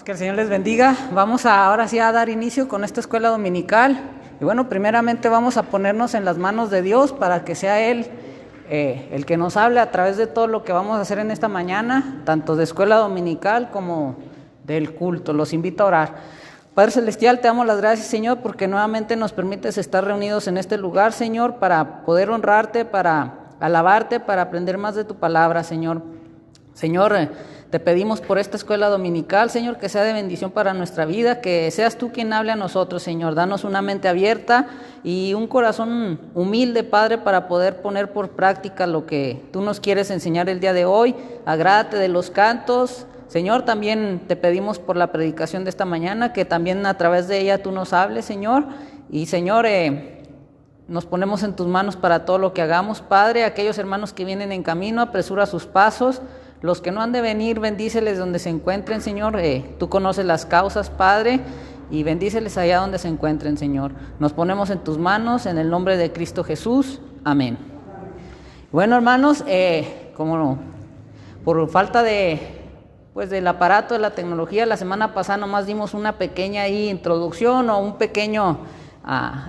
Que el Señor les bendiga. Vamos ahora sí a dar inicio con esta escuela dominical. Y bueno, primeramente vamos a ponernos en las manos de Dios para que sea Él el que nos hable a través de todo lo que vamos a hacer en esta mañana, tanto de escuela dominical como del culto. Los invito a orar. Padre Celestial, te damos las gracias, Señor, porque nuevamente nos permites estar reunidos en este lugar, Señor, para poder honrarte, para alabarte, para aprender más de tu palabra, Señor. Señor, te pedimos por esta escuela dominical, Señor, que sea de bendición para nuestra vida, que seas tú quien hable a nosotros, Señor. Danos una mente abierta y un corazón humilde, Padre, para poder poner por práctica lo que tú nos quieres enseñar el día de hoy. Agrádate de los cantos. Señor, también te pedimos por la predicación de esta mañana, que también a través de ella tú nos hables, Señor. Y, Señor, nos ponemos en tus manos para todo lo que hagamos, Padre. Aquellos hermanos que vienen en camino, apresura sus pasos. Los que no han de venir, bendíceles donde se encuentren, Señor. Tú conoces las causas, Padre, y bendíceles allá donde se encuentren, Señor. Nos ponemos en tus manos, en el nombre de Cristo Jesús. Amén. Bueno, hermanos, como por falta del aparato, de la tecnología, la semana pasada nomás dimos una pequeña introducción o un pequeño...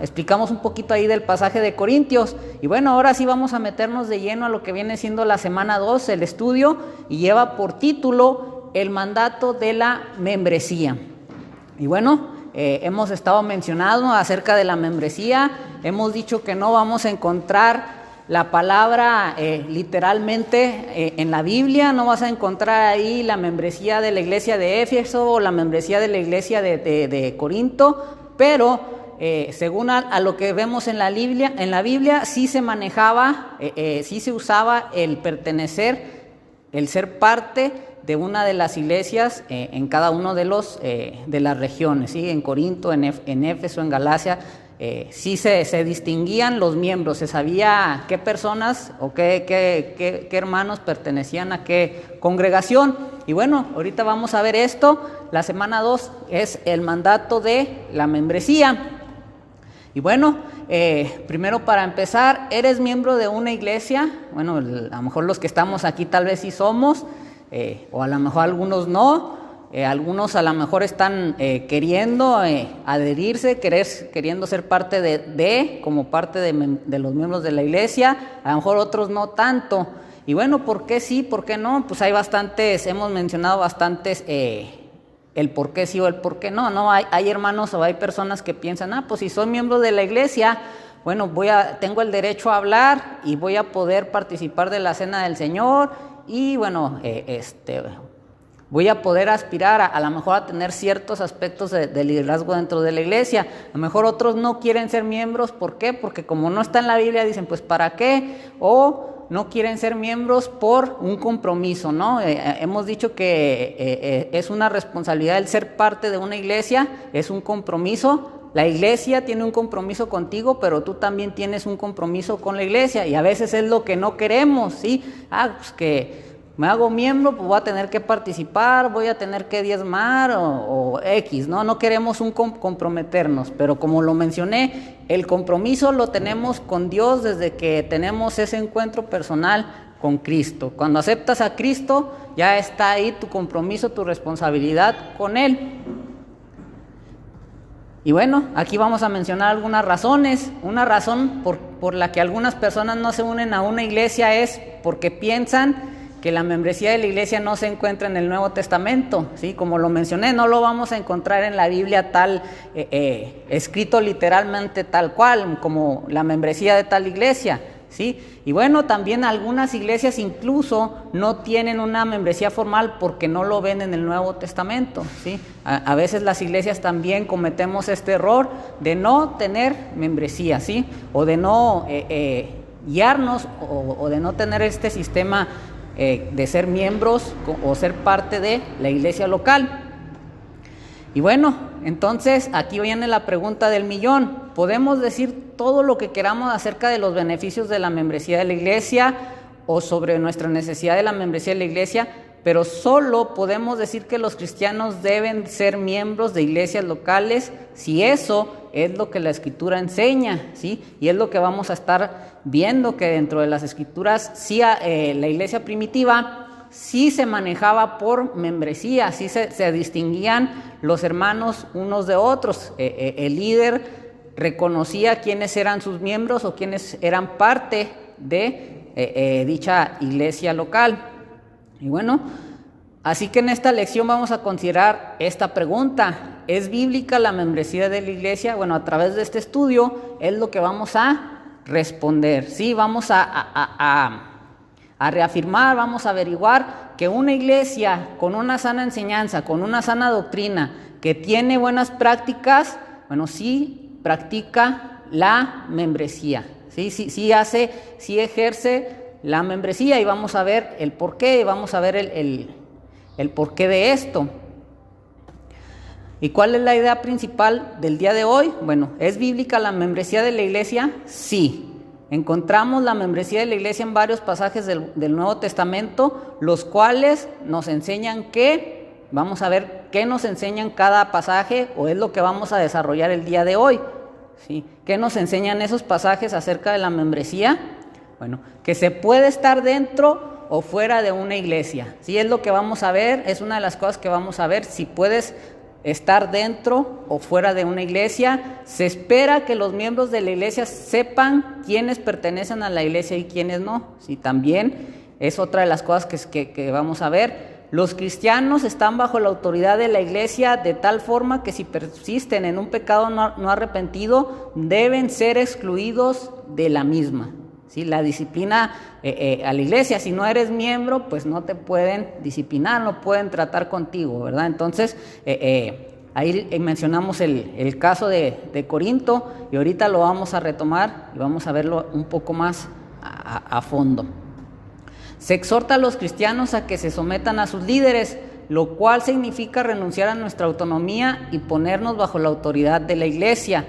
explicamos un poquito ahí del pasaje de Corintios. Y bueno, ahora sí vamos a meternos de lleno a lo que viene siendo la semana 2, el estudio, y lleva por título el mandato de la membresía. Y bueno, hemos estado mencionando acerca de la membresía. Hemos dicho que no vamos a encontrar la palabra literalmente en la Biblia. No vas a encontrar ahí la membresía de la iglesia de Éfeso o la membresía de la iglesia de Corinto, pero según a lo que vemos en la Biblia sí se manejaba, sí se usaba el pertenecer, el ser parte de una de las iglesias en cada uno de las regiones, ¿sí? En Corinto, en Éfeso, en Galacia, sí se distinguían los miembros, se sabía qué personas o qué hermanos pertenecían a qué congregación. Y bueno, ahorita vamos a ver esto. La semana 2 es el mandato de la membresía. Y bueno, primero para empezar, ¿eres miembro de una iglesia? Bueno, a lo mejor los que estamos aquí tal vez sí somos, o a lo mejor algunos no. Algunos a lo mejor están queriendo adherirse, queriendo ser parte como parte de los miembros de la iglesia. A lo mejor otros no tanto. Y bueno, ¿por qué sí, por qué no? Pues hay bastantes, hemos mencionado bastantes el por qué sí o el por qué no, ¿no? Hay hermanos o hay personas que piensan, pues si soy miembro de la iglesia, bueno, tengo el derecho a hablar y voy a poder participar de la cena del Señor y bueno, voy a poder aspirar a lo mejor a tener ciertos aspectos de liderazgo dentro de la iglesia. A lo mejor otros no quieren ser miembros, ¿por qué? Porque como no está en la Biblia dicen, pues ¿para qué? O no quieren ser miembros por un compromiso, ¿no? Hemos dicho que es una responsabilidad el ser parte de una iglesia, es un compromiso. La iglesia tiene un compromiso contigo, pero tú también tienes un compromiso con la iglesia, y a veces es lo que no queremos, ¿sí? Pues que me hago miembro, pues voy a tener que participar, voy a tener que diezmar o X, ¿no? No queremos comprometernos, pero como lo mencioné, el compromiso lo tenemos con Dios desde que tenemos ese encuentro personal con Cristo. Cuando aceptas a Cristo, ya está ahí tu compromiso, tu responsabilidad con Él. Y bueno, aquí vamos a mencionar algunas razones. Una razón por la que algunas personas no se unen a una iglesia es porque piensan que la membresía de la iglesia no se encuentra en el Nuevo Testamento, ¿sí? Como lo mencioné, no lo vamos a encontrar en la Biblia escrito literalmente tal cual, como la membresía de tal iglesia, ¿sí? Y bueno, también algunas iglesias incluso no tienen una membresía formal porque no lo ven en el Nuevo Testamento, ¿sí? A veces las iglesias también cometemos este error de no tener membresía, ¿sí? O de no guiarnos o de no tener este sistema de ser miembros o ser parte de la iglesia local. Y bueno, entonces aquí viene la pregunta del millón. ¿Podemos decir todo lo que queramos acerca de los beneficios de la membresía de la iglesia o sobre nuestra necesidad de la membresía de la iglesia? Pero solo podemos decir que los cristianos deben ser miembros de iglesias locales si eso es lo que la Escritura enseña, ¿sí? Y es lo que vamos a estar viendo, que dentro de las Escrituras, sí, la iglesia primitiva sí se manejaba por membresía, sí se distinguían los hermanos unos de otros. El líder reconocía quiénes eran sus miembros o quiénes eran parte de dicha iglesia local. Y bueno, así que en esta lección vamos a considerar esta pregunta: ¿es bíblica la membresía de la iglesia? Bueno, a través de este estudio es lo que vamos a responder. Sí, vamos a reafirmar, vamos a averiguar que una iglesia con una sana enseñanza, con una sana doctrina, que tiene buenas prácticas, bueno, sí practica la membresía, sí ejerce la membresía, y vamos a ver el porqué, vamos a ver el porqué de esto. ¿Y cuál es la idea principal del día de hoy? Bueno, ¿es bíblica la membresía de la iglesia? Sí. Encontramos la membresía de la iglesia en varios pasajes del Nuevo Testamento, los cuales nos enseñan que, vamos a ver qué nos enseñan cada pasaje, o es lo que vamos a desarrollar el día de hoy. ¿Sí? ¿Qué nos enseñan esos pasajes acerca de la membresía? Bueno, que se puede estar dentro o fuera de una iglesia. Sí, es lo que vamos a ver, es una de las cosas que vamos a ver, si puedes estar dentro o fuera de una iglesia. Se espera que los miembros de la iglesia sepan quiénes pertenecen a la iglesia y quiénes no. Sí, también es otra de las cosas que vamos a ver. Los cristianos están bajo la autoridad de la iglesia de tal forma que si persisten en un pecado no arrepentido, deben ser excluidos de la misma. ¿Sí? La disciplina a la iglesia, si no eres miembro, pues no te pueden disciplinar, no pueden tratar contigo, ¿verdad? Entonces, ahí mencionamos el caso de Corinto, y ahorita lo vamos a retomar y vamos a verlo un poco más a fondo. Se exhorta a los cristianos a que se sometan a sus líderes, lo cual significa renunciar a nuestra autonomía y ponernos bajo la autoridad de la iglesia.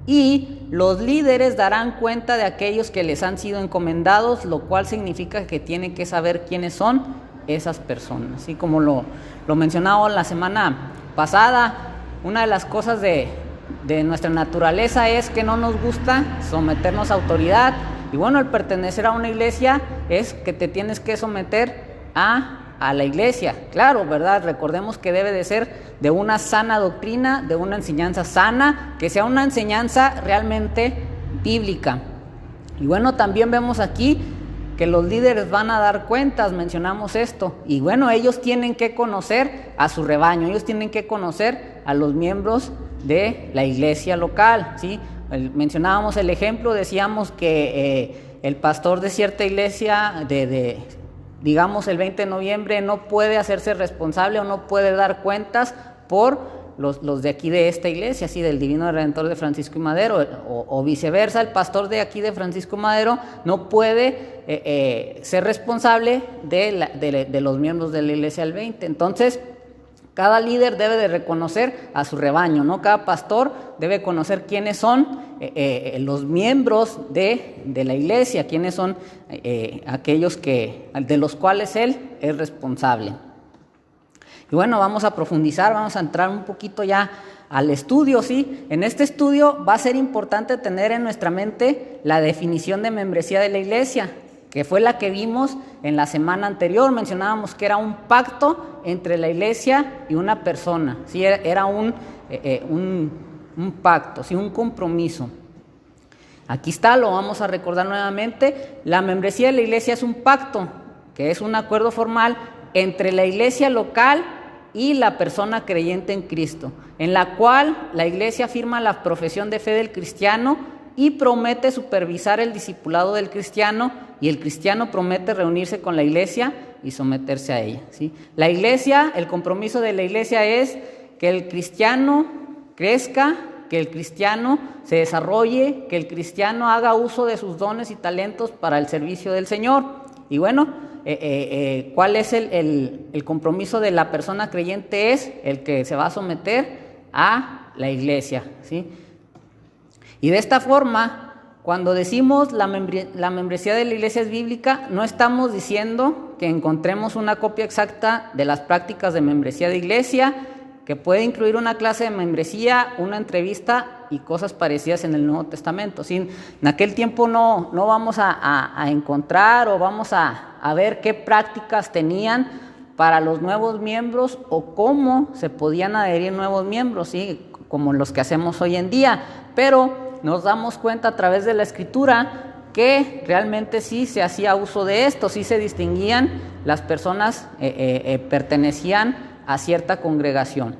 Y los líderes darán cuenta de aquellos que les han sido encomendados, lo cual significa que tienen que saber quiénes son esas personas. Así como lo mencionaba la semana pasada, una de las cosas de nuestra naturaleza es que no nos gusta someternos a autoridad. Y bueno, el pertenecer a una iglesia es que te tienes que someter a la iglesia. Claro, ¿verdad? Recordemos que debe de ser de una sana doctrina, de una enseñanza sana, que sea una enseñanza realmente bíblica. Y bueno, también vemos aquí que los líderes van a dar cuentas, mencionamos esto. Y bueno, ellos tienen que conocer a su rebaño, ellos tienen que conocer a los miembros de la iglesia local, ¿sí? Mencionábamos el ejemplo, decíamos que el pastor de cierta iglesia, digamos el 20 de noviembre, no puede hacerse responsable o no puede dar cuentas por los de aquí de esta iglesia, así del Divino Redentor de Francisco y Madero, o viceversa, el pastor de aquí de Francisco y Madero no puede ser responsable de los miembros de la iglesia del 20. Entonces, cada líder debe de reconocer a su rebaño, ¿no? Cada pastor debe conocer quiénes son los miembros de la iglesia, quiénes son aquellos de los cuales él es responsable. Y bueno, vamos a profundizar, vamos a entrar un poquito ya al estudio, ¿sí? En este estudio va a ser importante tener en nuestra mente la definición de membresía de la iglesia, que fue la que vimos en la semana anterior. Mencionábamos que era un pacto entre la iglesia y una persona, ¿sí? Era un pacto, ¿sí? Un compromiso. Aquí está, lo vamos a recordar nuevamente. La membresía de la iglesia es un pacto, que es un acuerdo formal entre la iglesia local y la persona creyente en Cristo, en la cual la iglesia firma la profesión de fe del cristiano y promete supervisar el discipulado del cristiano, y el cristiano promete reunirse con la iglesia y someterse a ella, ¿sí? La iglesia, el compromiso de la iglesia es que el cristiano crezca, que el cristiano se desarrolle, que el cristiano haga uso de sus dones y talentos para el servicio del Señor. Y bueno, ¿cuál es el compromiso de la persona creyente? Es el que se va a someter a la iglesia, ¿sí? Y de esta forma, cuando decimos la membresía de la iglesia es bíblica, no estamos diciendo que encontremos una copia exacta de las prácticas de membresía de iglesia, que puede incluir una clase de membresía, una entrevista y cosas parecidas en el Nuevo Testamento. ¿Sí? En aquel tiempo no vamos a encontrar o vamos a ver qué prácticas tenían para los nuevos miembros o cómo se podían adherir nuevos miembros, ¿sí? Como los que hacemos hoy en día, pero nos damos cuenta a través de la Escritura que realmente sí se hacía uso de esto, sí se distinguían las personas pertenecían a cierta congregación.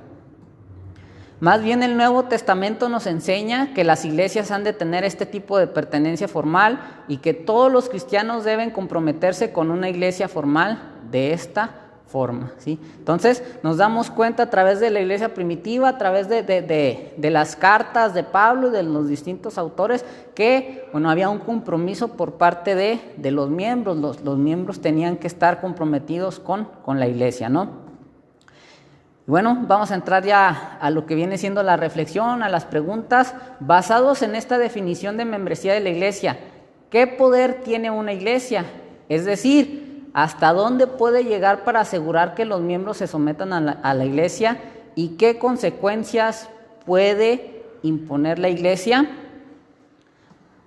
Más bien el Nuevo Testamento nos enseña que las iglesias han de tener este tipo de pertenencia formal y que todos los cristianos deben comprometerse con una iglesia formal de esta forma, ¿sí? Entonces nos damos cuenta a través de la iglesia primitiva, a través de las cartas de Pablo y de los distintos autores que había un compromiso por parte de los miembros. Los miembros tenían que estar comprometidos con la iglesia, ¿no? Bueno, vamos a entrar ya a lo que viene siendo la reflexión, a las preguntas, basados en esta definición de membresía de la iglesia. ¿Qué poder tiene una iglesia? Es decir, ¿hasta dónde puede llegar para asegurar que los miembros se sometan a la iglesia? ¿Y qué consecuencias puede imponer la iglesia?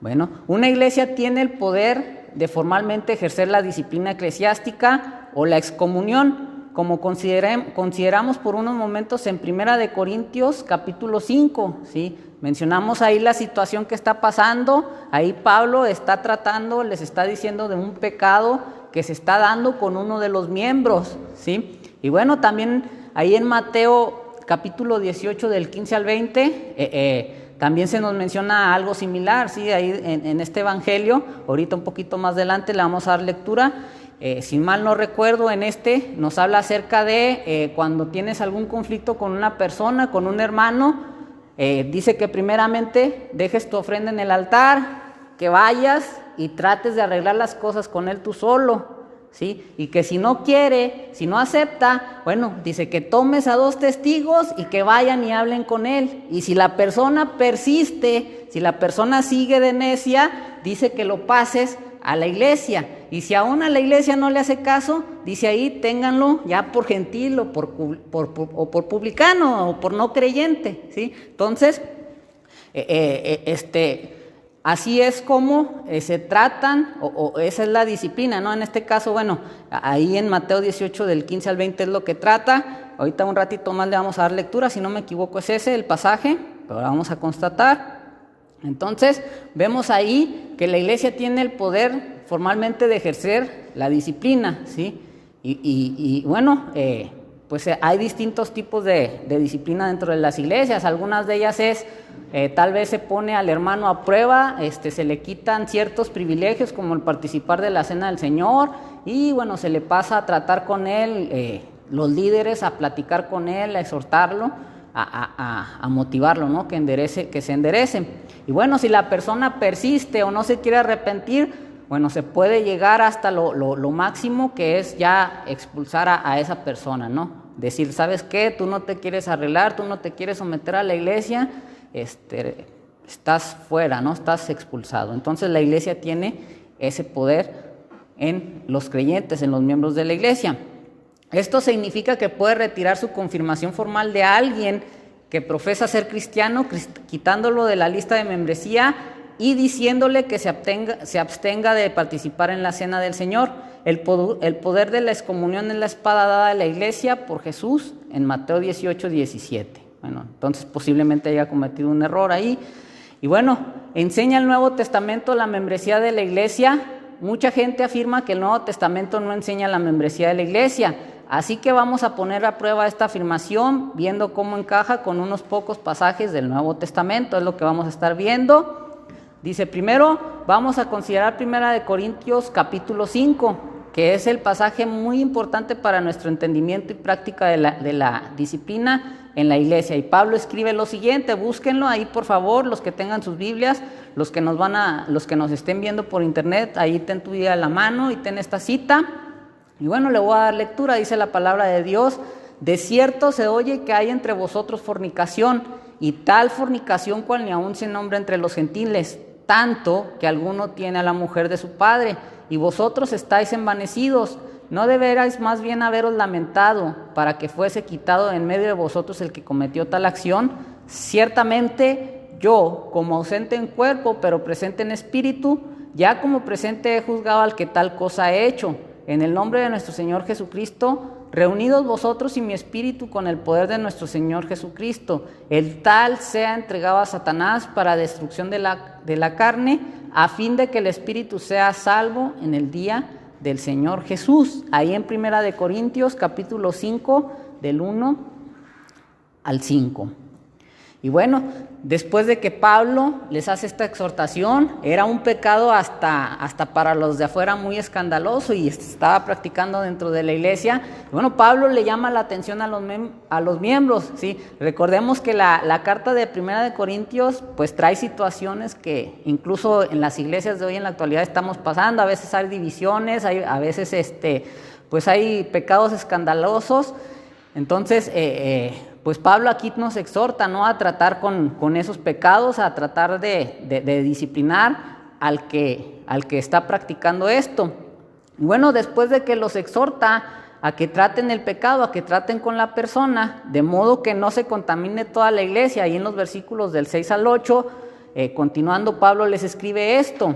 Bueno, una iglesia tiene el poder de formalmente ejercer la disciplina eclesiástica o la excomunión, como consideramos por unos momentos en 1 Corintios capítulo 5, ¿sí? Mencionamos ahí la situación que está pasando, ahí Pablo está tratando, les está diciendo de un pecado que se está dando con uno de los miembros, ¿sí? Y bueno, también ahí en Mateo capítulo 18 del 15 al 20, también se nos menciona algo similar, ¿sí? Ahí en este evangelio, ahorita un poquito más adelante le vamos a dar lectura. Si mal no recuerdo, en nos habla acerca de cuando tienes algún conflicto con una persona, con un hermano, dice que primeramente dejes tu ofrenda en el altar, que vayas y trates de arreglar las cosas con él tú solo, ¿sí? Y que si no quiere, si no acepta, bueno, dice que tomes a 2 testigos y que vayan y hablen con él. Y si la persona persiste, si la persona sigue de necia, dice que lo pases a la iglesia. Y si aún a la iglesia no le hace caso, dice ahí, ténganlo ya por gentil o por publicano o por no creyente, ¿sí? Entonces, así es como se tratan, o esa es la disciplina, ¿no? En este caso, bueno, ahí en Mateo 18 del 15 al 20 es lo que trata. Ahorita un ratito más le vamos a dar lectura, si no me equivoco es ese el pasaje, pero vamos a constatar. Entonces, vemos ahí que la iglesia tiene el poder formalmente de ejercer la disciplina, ¿sí? Y bueno, pues hay distintos tipos de disciplina dentro de las iglesias. Algunas de ellas es, tal vez se pone al hermano a prueba, se le quitan ciertos privilegios como el participar de la cena del Señor y bueno, se le pasa a tratar con él, los líderes, a platicar con él, a exhortarlo, a motivarlo, ¿no? Que se enderece. Y bueno, si la persona persiste o no se quiere arrepentir, bueno, se puede llegar hasta lo máximo, que es ya expulsar a esa persona, ¿no? Decir, ¿sabes qué? Tú no te quieres arreglar, tú no te quieres someter a la iglesia, estás fuera, ¿no? Estás expulsado. Entonces la iglesia tiene ese poder en los creyentes, en los miembros de la iglesia. Esto significa que puede retirar su confirmación formal de alguien que profesa ser cristiano, quitándolo de la lista de membresía y diciéndole que se abstenga de participar en la cena del Señor. El poder de la excomunión es la espada dada a la iglesia por Jesús en Mateo 18, 17. Bueno, entonces posiblemente haya cometido un error ahí. Y bueno, ¿enseña el Nuevo Testamento la membresía de la iglesia? Mucha gente afirma que el Nuevo Testamento no enseña la membresía de la iglesia. Así que vamos a poner a prueba esta afirmación viendo cómo encaja con unos pocos pasajes del Nuevo Testamento. Es lo que vamos a estar viendo. Dice, primero vamos a considerar 1 Corintios capítulo 5, que es el pasaje muy importante para nuestro entendimiento y práctica de la disciplina en la iglesia. Y Pablo escribe lo siguiente, búsquenlo ahí por favor, los que tengan sus Biblias, los que nos estén viendo por internet, ahí ten tu Biblia a la mano y ten esta cita. Y bueno, le voy a dar lectura, dice la palabra de Dios, de cierto se oye que hay entre vosotros fornicación, y tal fornicación cual ni aún se nombra entre los gentiles, tanto que alguno tiene a la mujer de su padre, y vosotros estáis envanecidos. ¿No deberais más bien haberos lamentado para que fuese quitado en medio de vosotros el que cometió tal acción? Ciertamente yo, como ausente en cuerpo, pero presente en espíritu, ya como presente he juzgado al que tal cosa he hecho. En el nombre de nuestro Señor Jesucristo, reunidos vosotros y mi espíritu con el poder de nuestro Señor Jesucristo, el tal sea entregado a Satanás para destrucción de la carne, a fin de que el espíritu sea salvo en el día del Señor Jesús. Ahí en 1 Corintios capítulo 5, del 1 al 5. Y bueno, después de que Pablo les hace esta exhortación, era un pecado hasta para los de afuera muy escandaloso y estaba practicando dentro de la iglesia. Y bueno, Pablo le llama la atención a los miembros, ¿sí? Recordemos que la carta de 1 Corintios pues trae situaciones que incluso en las iglesias de hoy en la actualidad estamos pasando. A veces hay divisiones, a veces pues hay pecados escandalosos. Entonces, pues Pablo aquí nos exhorta, ¿no?, a tratar con esos pecados, a tratar de disciplinar al que está practicando esto. Y bueno, después de que los exhorta a que traten el pecado, a que traten con la persona, de modo que no se contamine toda la iglesia, ahí en los versículos del 6 al 8, continuando, Pablo les escribe esto: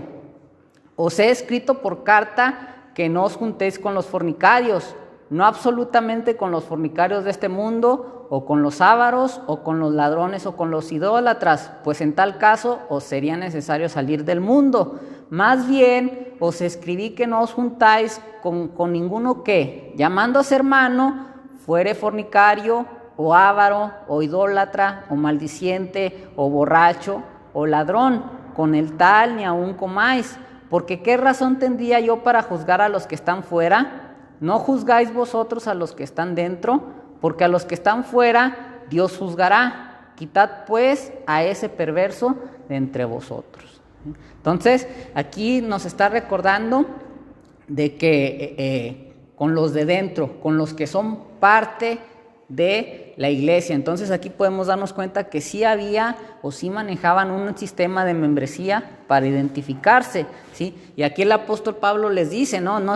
os he escrito por carta que no os juntéis con los fornicarios, no absolutamente con los fornicarios de este mundo, o con los ávaros, o con los ladrones, o con los idólatras, pues en tal caso os sería necesario salir del mundo. Más bien os escribí que no os juntáis con ninguno que, llamándose hermano, fuere fornicario, o avaro, o idólatra, o maldiciente, o borracho, o ladrón. Con el tal ni aun comáis, porque ¿qué razón tendría yo para juzgar a los que están fuera? ¿No juzgáis vosotros a los que están dentro? Porque a los que están fuera Dios juzgará. Quitad pues a ese perverso de entre vosotros. Entonces aquí nos está recordando de que con los de dentro, con los que son parte de la iglesia. Entonces aquí podemos darnos cuenta que sí había o sí manejaban un sistema de membresía para identificarse, ¿sí? Y aquí el apóstol Pablo les dice, no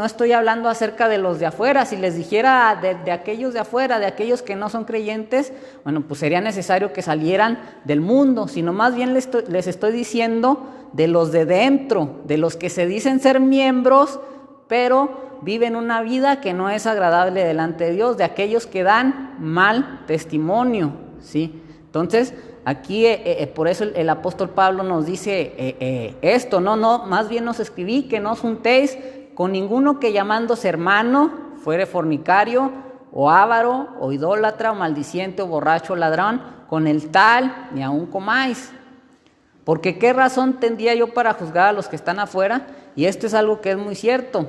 estoy hablando acerca de los de afuera. Si les dijera de aquellos de afuera, de aquellos que no son creyentes, bueno, pues sería necesario que salieran del mundo, sino más bien les estoy diciendo de los de dentro, de los que se dicen ser miembros, pero viven una vida que no es agradable delante de Dios, de aquellos que dan mal testimonio, ¿sí? Entonces, aquí por eso el apóstol Pablo nos dice esto, no, más bien os escribí que no os juntéis con ninguno que llamándose hermano fuere fornicario, o avaro, o idólatra, o maldiciente, o borracho, o ladrón, con el tal ni aun comáis. Porque ¿qué razón tendría yo para juzgar a los que están afuera? Y esto es algo que es muy cierto,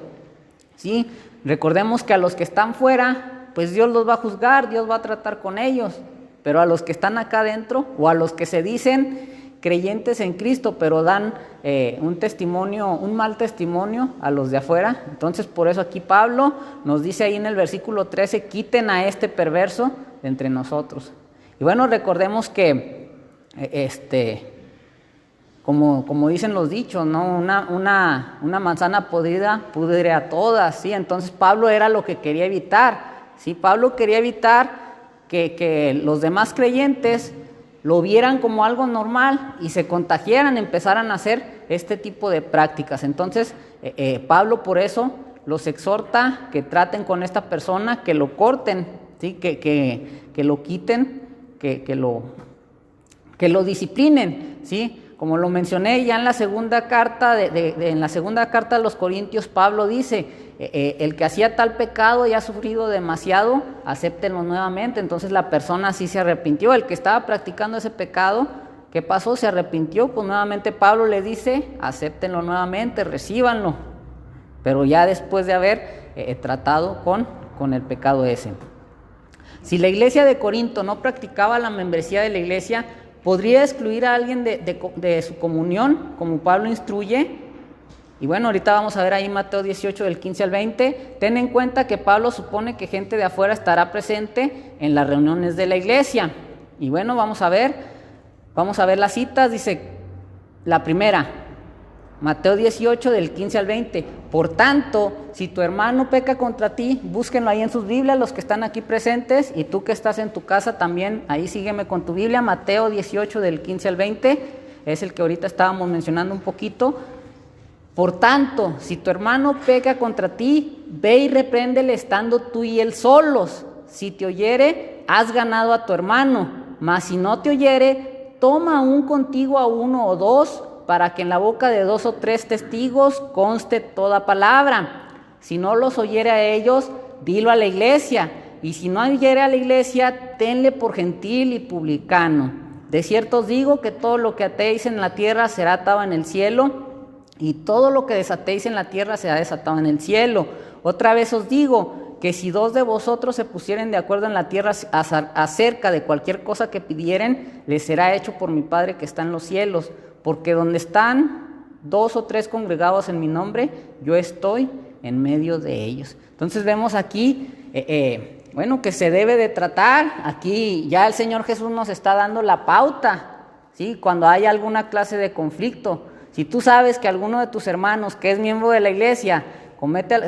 ¿sí? Recordemos que a los que están fuera, pues Dios los va a juzgar, Dios va a tratar con ellos, pero a los que están acá adentro, o a los que se dicen creyentes en Cristo, pero dan un mal testimonio a los de afuera. Entonces por eso aquí Pablo nos dice ahí en el versículo 13, quiten a este perverso de entre nosotros. Y bueno, recordemos que como dicen los dichos, ¿no? Una manzana podrida pudre a todas, ¿sí? Entonces Pablo era lo que quería evitar, ¿sí? Pablo quería evitar que los demás creyentes lo vieran como algo normal y se contagiaran, empezaran a hacer este tipo de prácticas. Entonces Pablo por eso los exhorta que traten con esta persona, que lo corten, ¿sí? Que lo quiten, que lo disciplinen, ¿sí? Como lo mencioné ya en la segunda carta, en la segunda carta a los Corintios, Pablo dice, el que hacía tal pecado y ha sufrido demasiado, acéptenlo nuevamente. Entonces la persona sí se arrepintió. El que estaba practicando ese pecado, ¿qué pasó? Se arrepintió. Pues nuevamente Pablo le dice, acéptenlo nuevamente, recíbanlo. Pero ya después de haber tratado con el pecado ese. Si la iglesia de Corinto no practicaba la membresía de la iglesia, ¿podría excluir a alguien de su comunión, como Pablo instruye? Y bueno, ahorita vamos a ver ahí Mateo 18, del 15 al 20. Ten en cuenta que Pablo supone que gente de afuera estará presente en las reuniones de la iglesia. Y bueno, vamos a ver las citas. Dice, la primera, Mateo 18 del 15 al 20. Por tanto, si tu hermano peca contra ti, búsquenlo ahí en sus Biblias, los que están aquí presentes, y tú que estás en tu casa también, ahí sígueme con tu Biblia. Mateo 18 del 15 al 20, es el que ahorita estábamos mencionando un poquito. Por tanto, si tu hermano peca contra ti, ve y repréndele estando tú y él solos. Si te oyere, has ganado a tu hermano, mas si no te oyere, toma aún contigo a uno o dos, para que en la boca de 2 o 3 testigos conste toda palabra. Si no los oyere a ellos, dilo a la iglesia, y si no oyere a la iglesia, tenle por gentil y publicano. De cierto os digo que todo lo que atéis en la tierra será atado en el cielo, y todo lo que desatéis en la tierra será desatado en el cielo. Otra vez os digo que si 2 de vosotros se pusieren de acuerdo en la tierra acerca de cualquier cosa que pidieren, les será hecho por mi Padre que está en los cielos. Porque donde están 2 o 3 congregados en mi nombre, yo estoy en medio de ellos. Entonces vemos aquí, que se debe de tratar. Aquí ya el Señor Jesús nos está dando la pauta, ¿sí? Cuando hay alguna clase de conflicto. Si tú sabes que alguno de tus hermanos que es miembro de la iglesia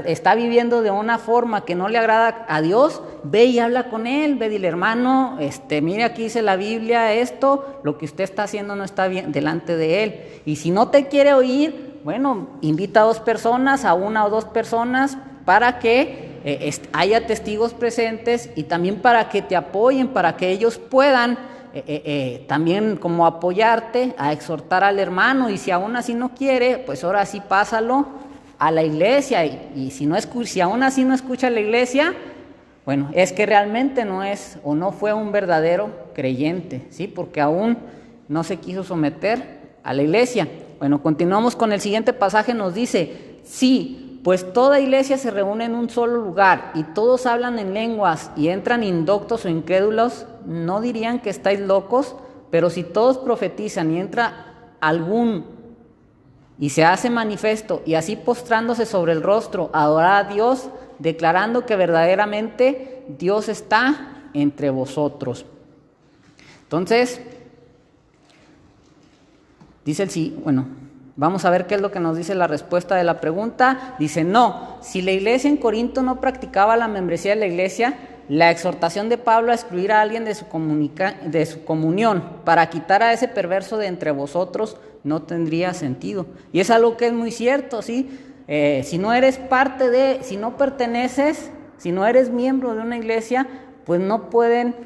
está viviendo de una forma que no le agrada a Dios, ve y habla con él, ve, dile, hermano, mire, aquí dice la Biblia esto, lo que usted está haciendo no está bien delante de él. Y si no te quiere oír, bueno, invita a 2 personas, a 1 o 2 personas, para que haya testigos presentes, y también para que te apoyen, para que ellos puedan también como apoyarte a exhortar al hermano. Y si aún así no quiere, pues ahora sí pásalo a la iglesia, y si aún así no escucha la iglesia, bueno, es que realmente no es o no fue un verdadero creyente, ¿sí? Porque aún no se quiso someter a la iglesia. Bueno, continuamos con el siguiente pasaje. Nos dice: sí, pues toda iglesia se reúne en un solo lugar y todos hablan en lenguas y entran indoctos o incrédulos, ¿no dirían que estáis locos? Pero si todos profetizan y entra algún y se hace manifiesto, y así postrándose sobre el rostro, adorar a Dios, declarando que verdaderamente Dios está entre vosotros. Entonces, dice vamos a ver qué es lo que nos dice la respuesta de la pregunta. Dice: no, si la iglesia en Corinto no practicaba la membresía de la iglesia, la exhortación de Pablo a excluir a alguien de su comunión para quitar a ese perverso de entre vosotros no tendría sentido. Y es algo que es muy cierto, ¿sí? Si no eres si no perteneces, si no eres miembro de una iglesia, pues no pueden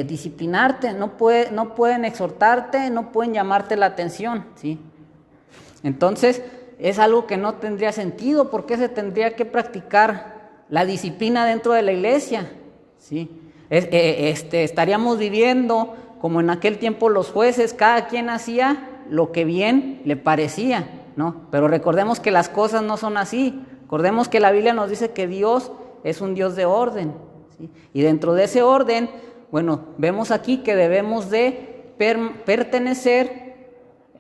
disciplinarte, no pueden exhortarte, no pueden llamarte la atención, ¿sí? Entonces, es algo que no tendría sentido. ¿Por qué se tendría que practicar la disciplina dentro de la iglesia? ¿Sí? Estaríamos viviendo como en aquel tiempo los jueces, cada quien hacía lo que bien le parecía, ¿no? Pero recordemos que las cosas no son así. Recordemos que la Biblia nos dice que Dios es un Dios de orden, ¿sí? Y dentro de ese orden, vemos aquí que debemos de pertenecer,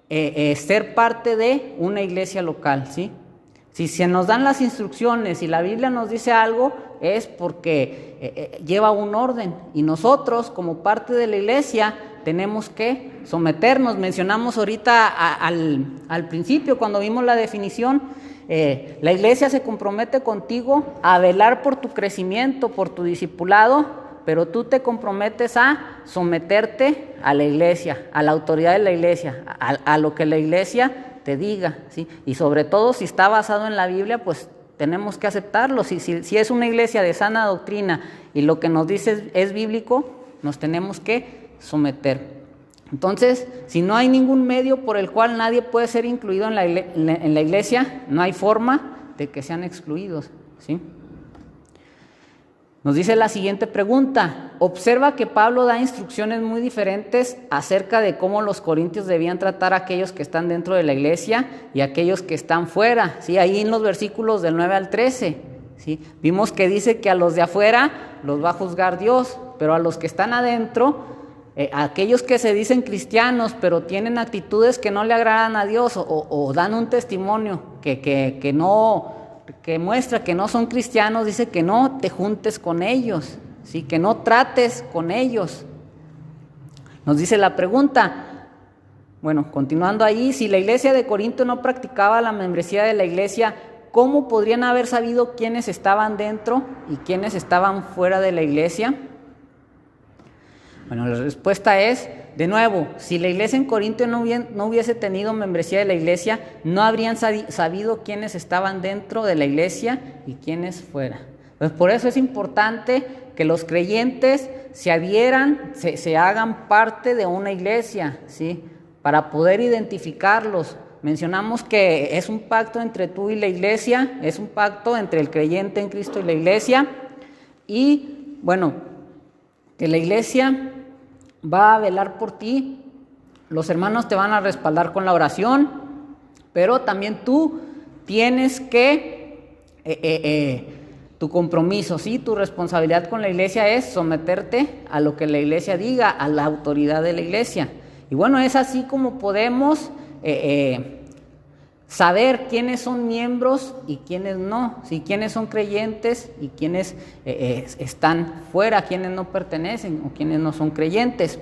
ser parte de una iglesia local, ¿sí? Si se nos dan las instrucciones y la Biblia nos dice algo, es porque lleva un orden, y nosotros como parte de la iglesia tenemos que someternos. Mencionamos ahorita al principio, cuando vimos la definición, la iglesia se compromete contigo a velar por tu crecimiento, por tu discipulado, pero tú te comprometes a someterte a la iglesia, a la autoridad de la iglesia, a lo que la iglesia te diga, ¿sí? Y sobre todo si está basado en la Biblia, pues tenemos que aceptarlo. Si es una iglesia de sana doctrina y lo que nos dice es bíblico, nos tenemos que someter. Entonces, si no hay ningún medio por el cual nadie puede ser incluido en la iglesia, no hay forma de que sean excluidos, ¿sí? Nos dice la siguiente pregunta. Observa que Pablo da instrucciones muy diferentes acerca de cómo los corintios debían tratar a aquellos que están dentro de la iglesia y a aquellos que están fuera, ¿sí? Ahí en los versículos del 9 al 13, ¿sí? Vimos que dice que a los de afuera los va a juzgar Dios, pero a los que están adentro, aquellos que se dicen cristianos pero tienen actitudes que no le agradan a Dios o dan un testimonio que muestra que no son cristianos, dice que no te juntes con ellos, ¿sí? Que no trates con ellos. Nos dice la pregunta, Bueno, continuando ahí, si la iglesia de Corinto no practicaba la membresía de la iglesia, ¿cómo podrían haber sabido quiénes estaban dentro y quiénes estaban fuera de la iglesia? Bueno, la respuesta es, de nuevo, si la iglesia en Corinto no hubiese tenido membresía de la iglesia, no habrían sabido quiénes estaban dentro de la iglesia y quiénes fuera. Pues por eso es importante que los creyentes se adhieran, se hagan parte de una iglesia, ¿sí? Para poder identificarlos. Mencionamos que es un pacto entre tú y la iglesia, es un pacto entre el creyente en Cristo y la iglesia, y bueno, que la iglesia va a velar por ti, los hermanos te van a respaldar con la oración, pero también tú tienes que, tu compromiso, ¿sí? Tu responsabilidad con la iglesia es someterte a lo que la iglesia diga, a la autoridad de la iglesia. Y bueno, es así como podemos saber quiénes son miembros y quiénes no, ¿sí? Quiénes son creyentes y quiénes están fuera, quiénes no pertenecen o quiénes no son creyentes.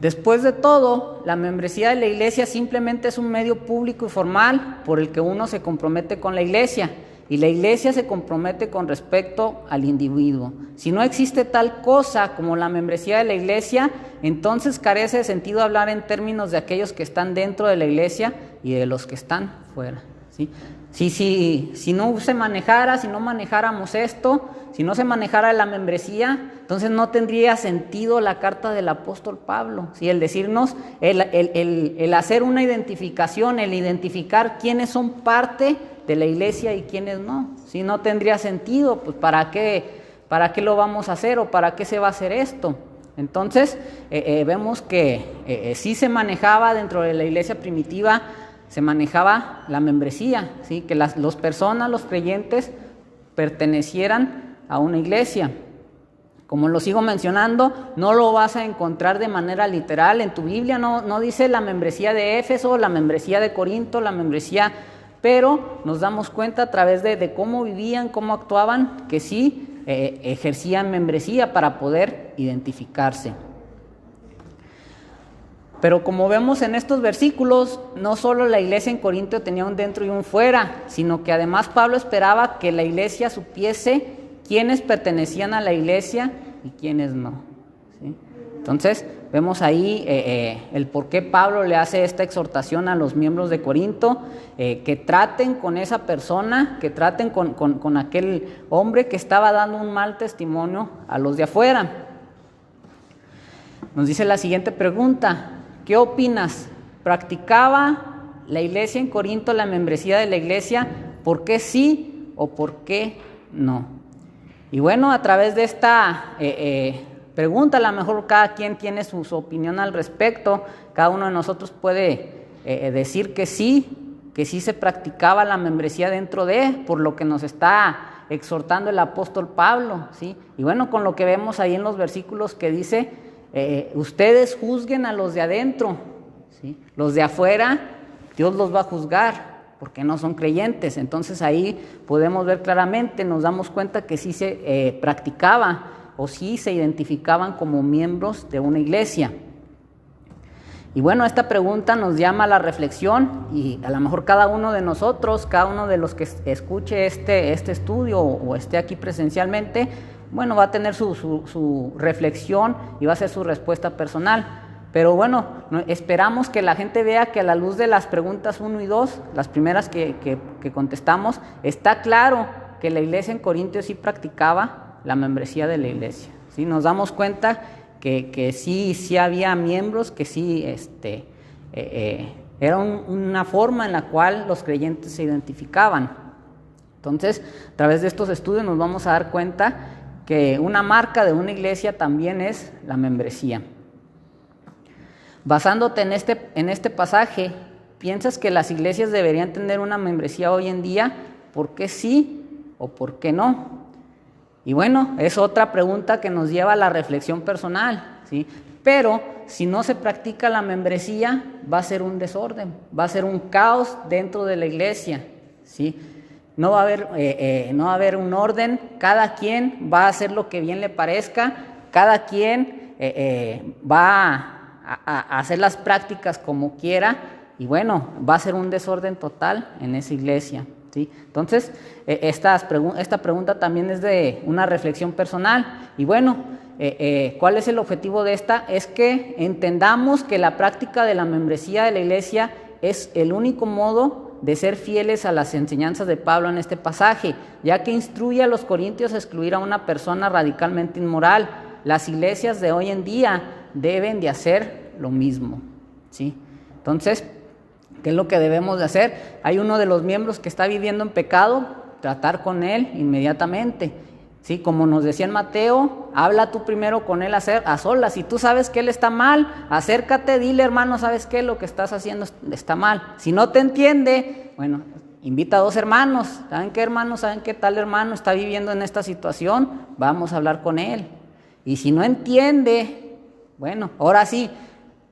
Después de todo, la membresía de la iglesia simplemente es un medio público y formal por el que uno se compromete con la iglesia, y la iglesia se compromete con respecto al individuo. Si no existe tal cosa como la membresía de la iglesia, entonces carece de sentido hablar en términos de aquellos que están dentro de la iglesia y de los que están fuera, ¿sí? Si no se manejara, si no manejáramos esto, si no se manejara la membresía, entonces no tendría sentido la carta del apóstol Pablo, ¿sí? El decirnos, el hacer una identificación, el identificar quiénes son parte de la iglesia y quiénes no. Si no tendría sentido, pues ¿para qué lo vamos a hacer o para qué se va a hacer esto? Entonces vemos que sí se manejaba dentro de la iglesia primitiva, se manejaba la membresía, ¿sí? Que las personas, los creyentes, pertenecieran a una iglesia. Como lo sigo mencionando, no lo vas a encontrar de manera literal en tu Biblia, no dice la membresía de Éfeso, la membresía de Corinto, la membresía, pero nos damos cuenta a través de cómo vivían, cómo actuaban, que sí ejercían membresía para poder identificarse. Pero como vemos en estos versículos, no solo la iglesia en Corinto tenía un dentro y un fuera, sino que además Pablo esperaba que la iglesia supiese quiénes pertenecían a la iglesia y quiénes no, ¿sí? Entonces vemos ahí el por qué Pablo le hace esta exhortación a los miembros de Corinto, que traten con esa persona, que traten con aquel hombre que estaba dando un mal testimonio a los de afuera. Nos dice la siguiente pregunta: ¿qué opinas? ¿Practicaba la iglesia en Corinto la membresía de la iglesia? ¿Por qué sí o por qué no? Y bueno, a través de esta pregunta, a lo mejor cada quien tiene su opinión al respecto. Cada uno de nosotros puede decir que sí se practicaba la membresía dentro de, por lo que nos está exhortando el apóstol Pablo, ¿sí? Y bueno, con lo que vemos ahí en los versículos que dice, ustedes juzguen a los de adentro, ¿sí? Los de afuera, Dios los va a juzgar porque no son creyentes. Entonces ahí podemos ver claramente, nos damos cuenta que sí se practicaba o sí se identificaban como miembros de una iglesia. Y bueno, esta pregunta nos llama a la reflexión, y a lo mejor cada uno de nosotros, cada uno de los que escuche este estudio o esté aquí presencialmente, bueno, va a tener su reflexión y va a ser su respuesta personal. Pero bueno, esperamos que la gente vea que a la luz de las preguntas 1 y 2, las primeras que contestamos, está claro que la iglesia en Corinto sí practicaba la membresía de la iglesia, ¿sí? Nos damos cuenta que sí había miembros, que sí era una forma en la cual los creyentes se identificaban. Entonces, a través de estos estudios nos vamos a dar cuenta que una marca de una iglesia también es la membresía. Basándote en este pasaje, ¿piensas que las iglesias deberían tener una membresía hoy en día? ¿Por qué sí o por qué no? Y bueno, es otra pregunta que nos lleva a la reflexión personal, ¿sí? Pero si no se practica la membresía, va a ser un desorden, va a ser un caos dentro de la iglesia, ¿sí? No va a haber un orden, cada quien va a hacer lo que bien le parezca, cada quien va a hacer las prácticas como quiera, y bueno, va a ser un desorden total en esa iglesia, ¿sí? Entonces, esta pregunta también es de una reflexión personal, y bueno, ¿cuál es el objetivo de esta? Es que entendamos que la práctica de la membresía de la iglesia es el único modo de ser fieles a las enseñanzas de Pablo en este pasaje, ya que instruye a los corintios a excluir a una persona radicalmente inmoral. Las iglesias de hoy en día deben de hacer lo mismo, ¿sí? Entonces, ¿qué es lo que debemos de hacer? Hay uno de los miembros que está viviendo en pecado, tratar con él inmediatamente, ¿sí? Como nos decía en Mateo, habla tú primero con él a solas. Si tú sabes que él está mal, acércate, dile, hermano, ¿sabes qué? Lo que estás haciendo está mal. Si no te entiende, bueno, invita a 2 hermanos. ¿Saben qué, hermano? ¿Saben qué tal hermano está viviendo en esta situación? Vamos a hablar con él. Y si no entiende, bueno, ahora sí,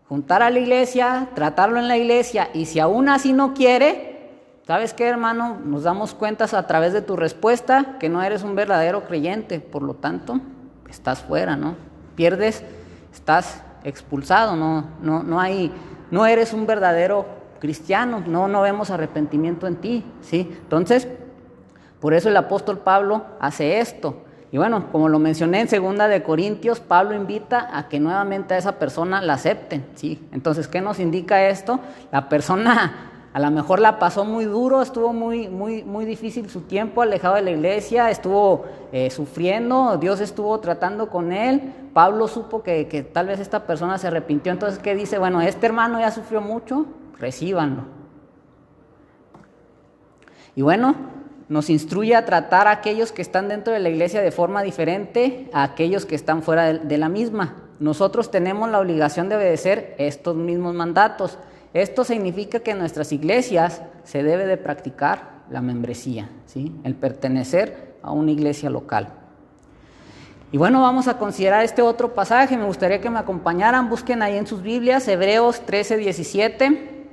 juntar a la iglesia, tratarlo en la iglesia, y si aún así no quiere, ¿sabes qué, hermano? Nos damos cuenta a través de tu respuesta que no eres un verdadero creyente, por lo tanto, estás fuera, ¿no? Pierdes, estás expulsado, no eres un verdadero cristiano, no vemos arrepentimiento en ti, ¿sí? Entonces, por eso el apóstol Pablo hace esto. Y bueno, como lo mencioné en 2 de Corintios, Pablo invita a que nuevamente a esa persona la acepten, ¿sí? Entonces, ¿qué nos indica esto? La persona a lo mejor la pasó muy duro, estuvo muy difícil su tiempo alejado de la iglesia, estuvo sufriendo, Dios estuvo tratando con él, Pablo supo que tal vez esta persona se arrepintió, entonces ¿qué dice? Bueno, este hermano ya sufrió mucho, recíbanlo. Y bueno, nos instruye a tratar a aquellos que están dentro de la iglesia de forma diferente a aquellos que están fuera de la misma. Nosotros tenemos la obligación de obedecer estos mismos mandatos. Esto significa que en nuestras iglesias se debe de practicar la membresía, ¿sí? El pertenecer a una iglesia local. Y bueno, vamos a considerar este otro pasaje. Me gustaría que me acompañaran, busquen ahí en sus Biblias, Hebreos 13:17.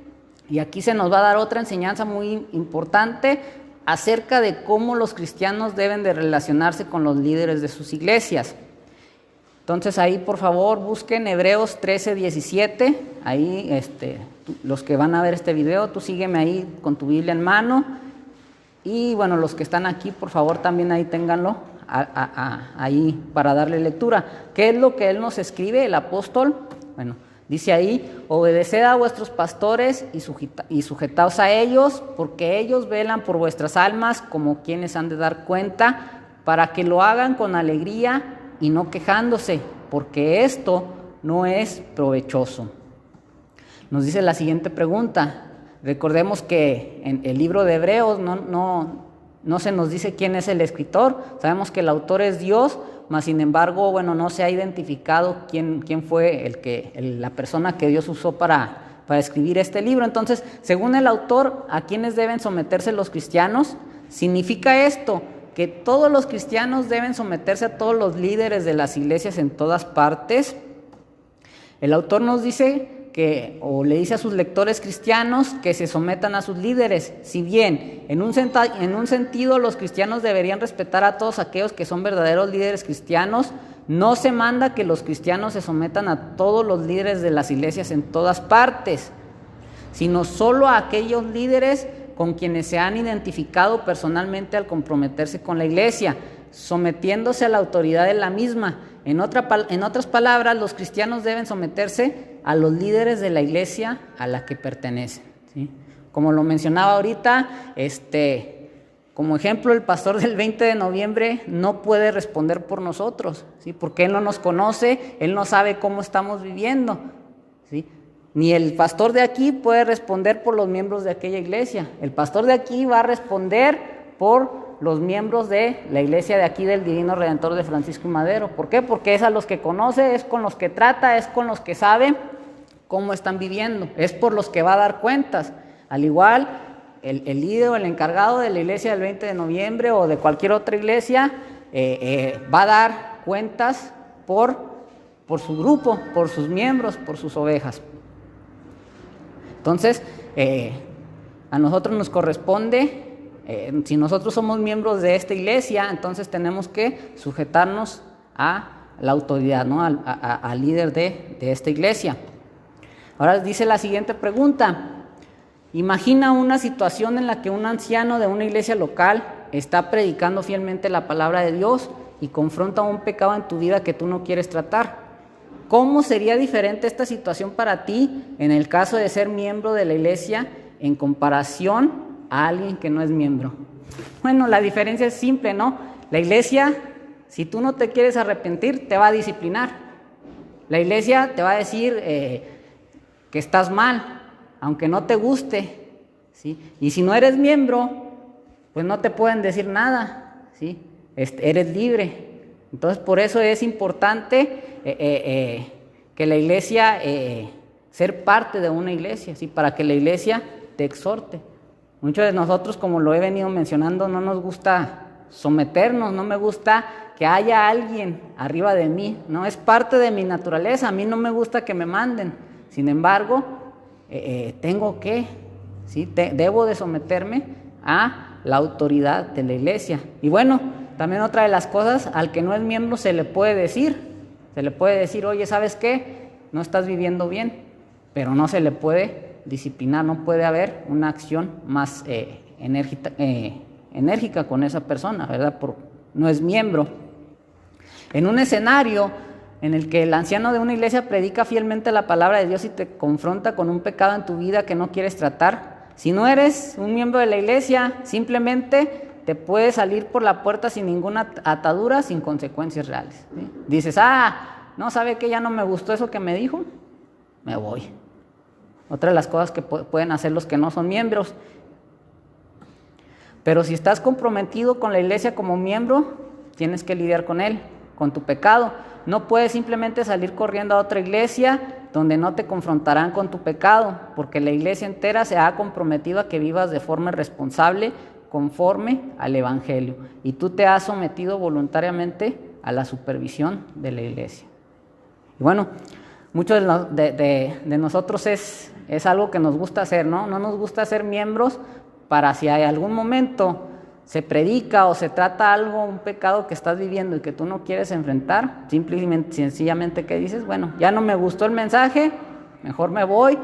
Y aquí se nos va a dar otra enseñanza muy importante acerca de cómo los cristianos deben de relacionarse con los líderes de sus iglesias. Entonces ahí por favor busquen Hebreos 13:17, ahí los que van a ver este video, tú sígueme ahí con tu Biblia en mano, y bueno, los que están aquí por favor también ahí ténganlo ahí para darle lectura. ¿Qué es lo que él nos escribe, el apóstol? Bueno, dice ahí, obedeced a vuestros pastores y sujetaos a ellos, porque ellos velan por vuestras almas como quienes han de dar cuenta, para que lo hagan con alegría y no quejándose, porque esto no es provechoso. Nos dice la siguiente pregunta. Recordemos que en el libro de Hebreos no se nos dice quién es el escritor. Sabemos que el autor es Dios, mas sin embargo, bueno, no se ha identificado quién fue la persona que Dios usó para escribir este libro. Entonces, según el autor, ¿a quiénes deben someterse los cristianos? Significa esto, que todos los cristianos deben someterse a todos los líderes de las iglesias en todas partes. El autor nos dice le dice a sus lectores cristianos que se sometan a sus líderes. Si bien en un sentido los cristianos deberían respetar a todos aquellos que son verdaderos líderes cristianos, no se manda que los cristianos se sometan a todos los líderes de las iglesias en todas partes, sino solo a aquellos líderes con quienes se han identificado personalmente al comprometerse con la iglesia, sometiéndose a la autoridad de la misma. En otras palabras, los cristianos deben someterse a los líderes de la iglesia a la que pertenecen, ¿sí? Como lo mencionaba ahorita, como ejemplo, el pastor del 20 de noviembre no puede responder por nosotros, ¿sí? Porque él no nos conoce, él no sabe cómo estamos viviendo, ¿sí? Ni el pastor de aquí puede responder por los miembros de aquella iglesia. El pastor de aquí va a responder por los miembros de la iglesia de aquí del Divino Redentor de Francisco y Madero. ¿Por qué? Porque es a los que conoce, es con los que trata, es con los que sabe cómo están viviendo, es por los que va a dar cuentas. Al igual, el líder o el encargado de la iglesia del 20 de noviembre o de cualquier otra iglesia va a dar cuentas por su grupo, por sus miembros, por sus ovejas. Entonces, a nosotros nos corresponde, si nosotros somos miembros de esta iglesia, entonces tenemos que sujetarnos a la autoridad, ¿no? al líder de esta iglesia. Ahora dice la siguiente pregunta. Imagina una situación en la que un anciano de una iglesia local está predicando fielmente la palabra de Dios y confronta un pecado en tu vida que tú no quieres tratar. ¿Cómo sería diferente esta situación para ti en el caso de ser miembro de la iglesia en comparación a alguien que no es miembro? Bueno, la diferencia es simple, ¿no? La iglesia, si tú no te quieres arrepentir, te va a disciplinar. La iglesia te va a decir que estás mal, aunque no te guste, ¿sí? Y si no eres miembro, pues no te pueden decir nada, ¿sí? Eres libre. Entonces, por eso es importante que la iglesia, ser parte de una iglesia, ¿sí? Para que la iglesia te exhorte. Muchos de nosotros, como lo he venido mencionando, no nos gusta someternos, no me gusta que haya alguien arriba de mí, no es parte de mi naturaleza, a mí no me gusta que me manden. Sin embargo, tengo que, ¿sí? Debo de someterme a la autoridad de la iglesia. Y bueno, también otra de las cosas, al que no es miembro se le puede decir, oye, ¿sabes qué? No estás viviendo bien, pero no se le puede disciplinar, no puede haber una acción más enérgica con esa persona, ¿verdad? No es miembro. En un escenario en el que el anciano de una iglesia predica fielmente la palabra de Dios y te confronta con un pecado en tu vida que no quieres tratar, si no eres un miembro de la iglesia, simplemente te puedes salir por la puerta sin ninguna atadura, sin consecuencias reales, ¿sí? Dices, no, ¿sabe qué? Ya no me gustó eso que me dijo, me voy. Otra de las cosas que pueden hacer los que no son miembros. Pero si estás comprometido con la iglesia como miembro, tienes que lidiar con él, con tu pecado. No puedes simplemente salir corriendo a otra iglesia donde no te confrontarán con tu pecado, porque la iglesia entera se ha comprometido a que vivas de forma responsable conforme al Evangelio. Y tú te has sometido voluntariamente a la supervisión de la iglesia. Y bueno, muchos de nosotros es algo que nos gusta hacer, ¿no? No nos gusta ser miembros para si hay algún momento se predica o se trata algo, un pecado que estás viviendo y que tú no quieres enfrentar, simplemente, sencillamente que dices, bueno, ya no me gustó el mensaje, mejor me voy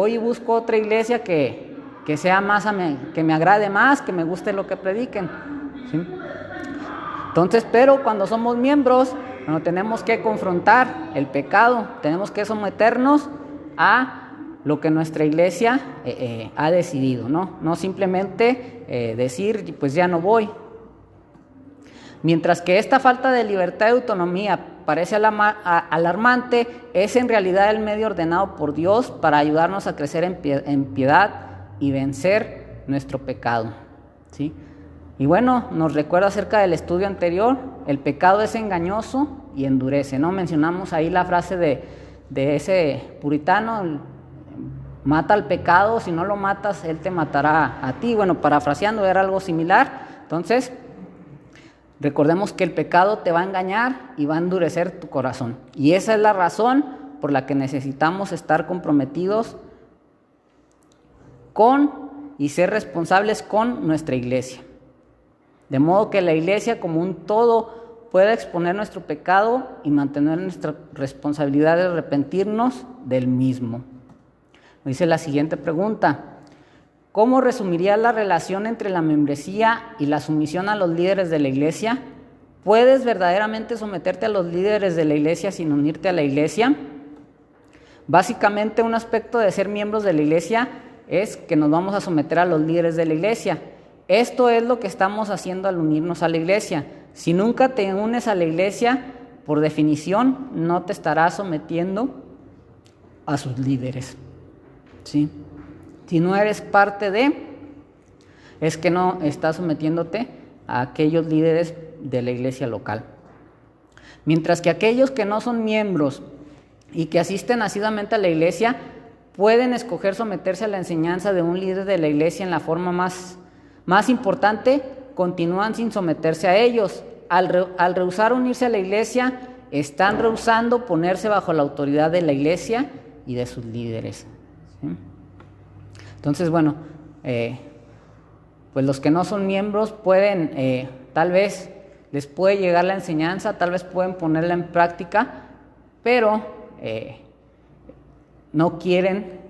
y busco otra iglesia que sea más, que me agrade más, que me guste lo que prediquen, ¿sí? Entonces, pero cuando somos miembros, bueno, tenemos que confrontar el pecado, tenemos que someternos a lo que nuestra iglesia ha decidido, ¿no? No simplemente decir, pues ya no voy. Mientras que esta falta de libertad y autonomía parece alarmante, es en realidad el medio ordenado por Dios para ayudarnos a crecer en piedad y vencer nuestro pecado, ¿sí? Y bueno, nos recuerda acerca del estudio anterior, el pecado es engañoso y endurece, ¿no? Mencionamos ahí la frase de ese puritano, mata al pecado, si no lo matas, él te matará a ti. Bueno, parafraseando, era algo similar. Entonces, recordemos que el pecado te va a engañar y va a endurecer tu corazón. Y esa es la razón por la que necesitamos estar comprometidos con y ser responsables con nuestra iglesia. De modo que la iglesia como un todo pueda exponer nuestro pecado y mantener nuestra responsabilidad de arrepentirnos del mismo. Dice la siguiente pregunta: ¿cómo resumirías la relación entre la membresía y la sumisión a los líderes de la iglesia? ¿Puedes verdaderamente someterte a los líderes de la iglesia sin unirte a la iglesia? Básicamente, un aspecto de ser miembros de la iglesia es que nos vamos a someter a los líderes de la iglesia. Esto es lo que estamos haciendo al unirnos a la iglesia. Si nunca te unes a la iglesia, por definición, no te estarás sometiendo a sus líderes, ¿sí? Si no eres parte es que no estás sometiéndote a aquellos líderes de la iglesia local. Mientras que aquellos que no son miembros y que asisten asiduamente a la iglesia pueden escoger someterse a la enseñanza de un líder de la iglesia en la forma más importante, continúan sin someterse a ellos. Al rehusar unirse a la iglesia, están rehusando ponerse bajo la autoridad de la iglesia y de sus líderes, ¿sí? Entonces, bueno, pues los que no son miembros pueden, tal vez les puede llegar la enseñanza, tal vez pueden ponerla en práctica, pero no quieren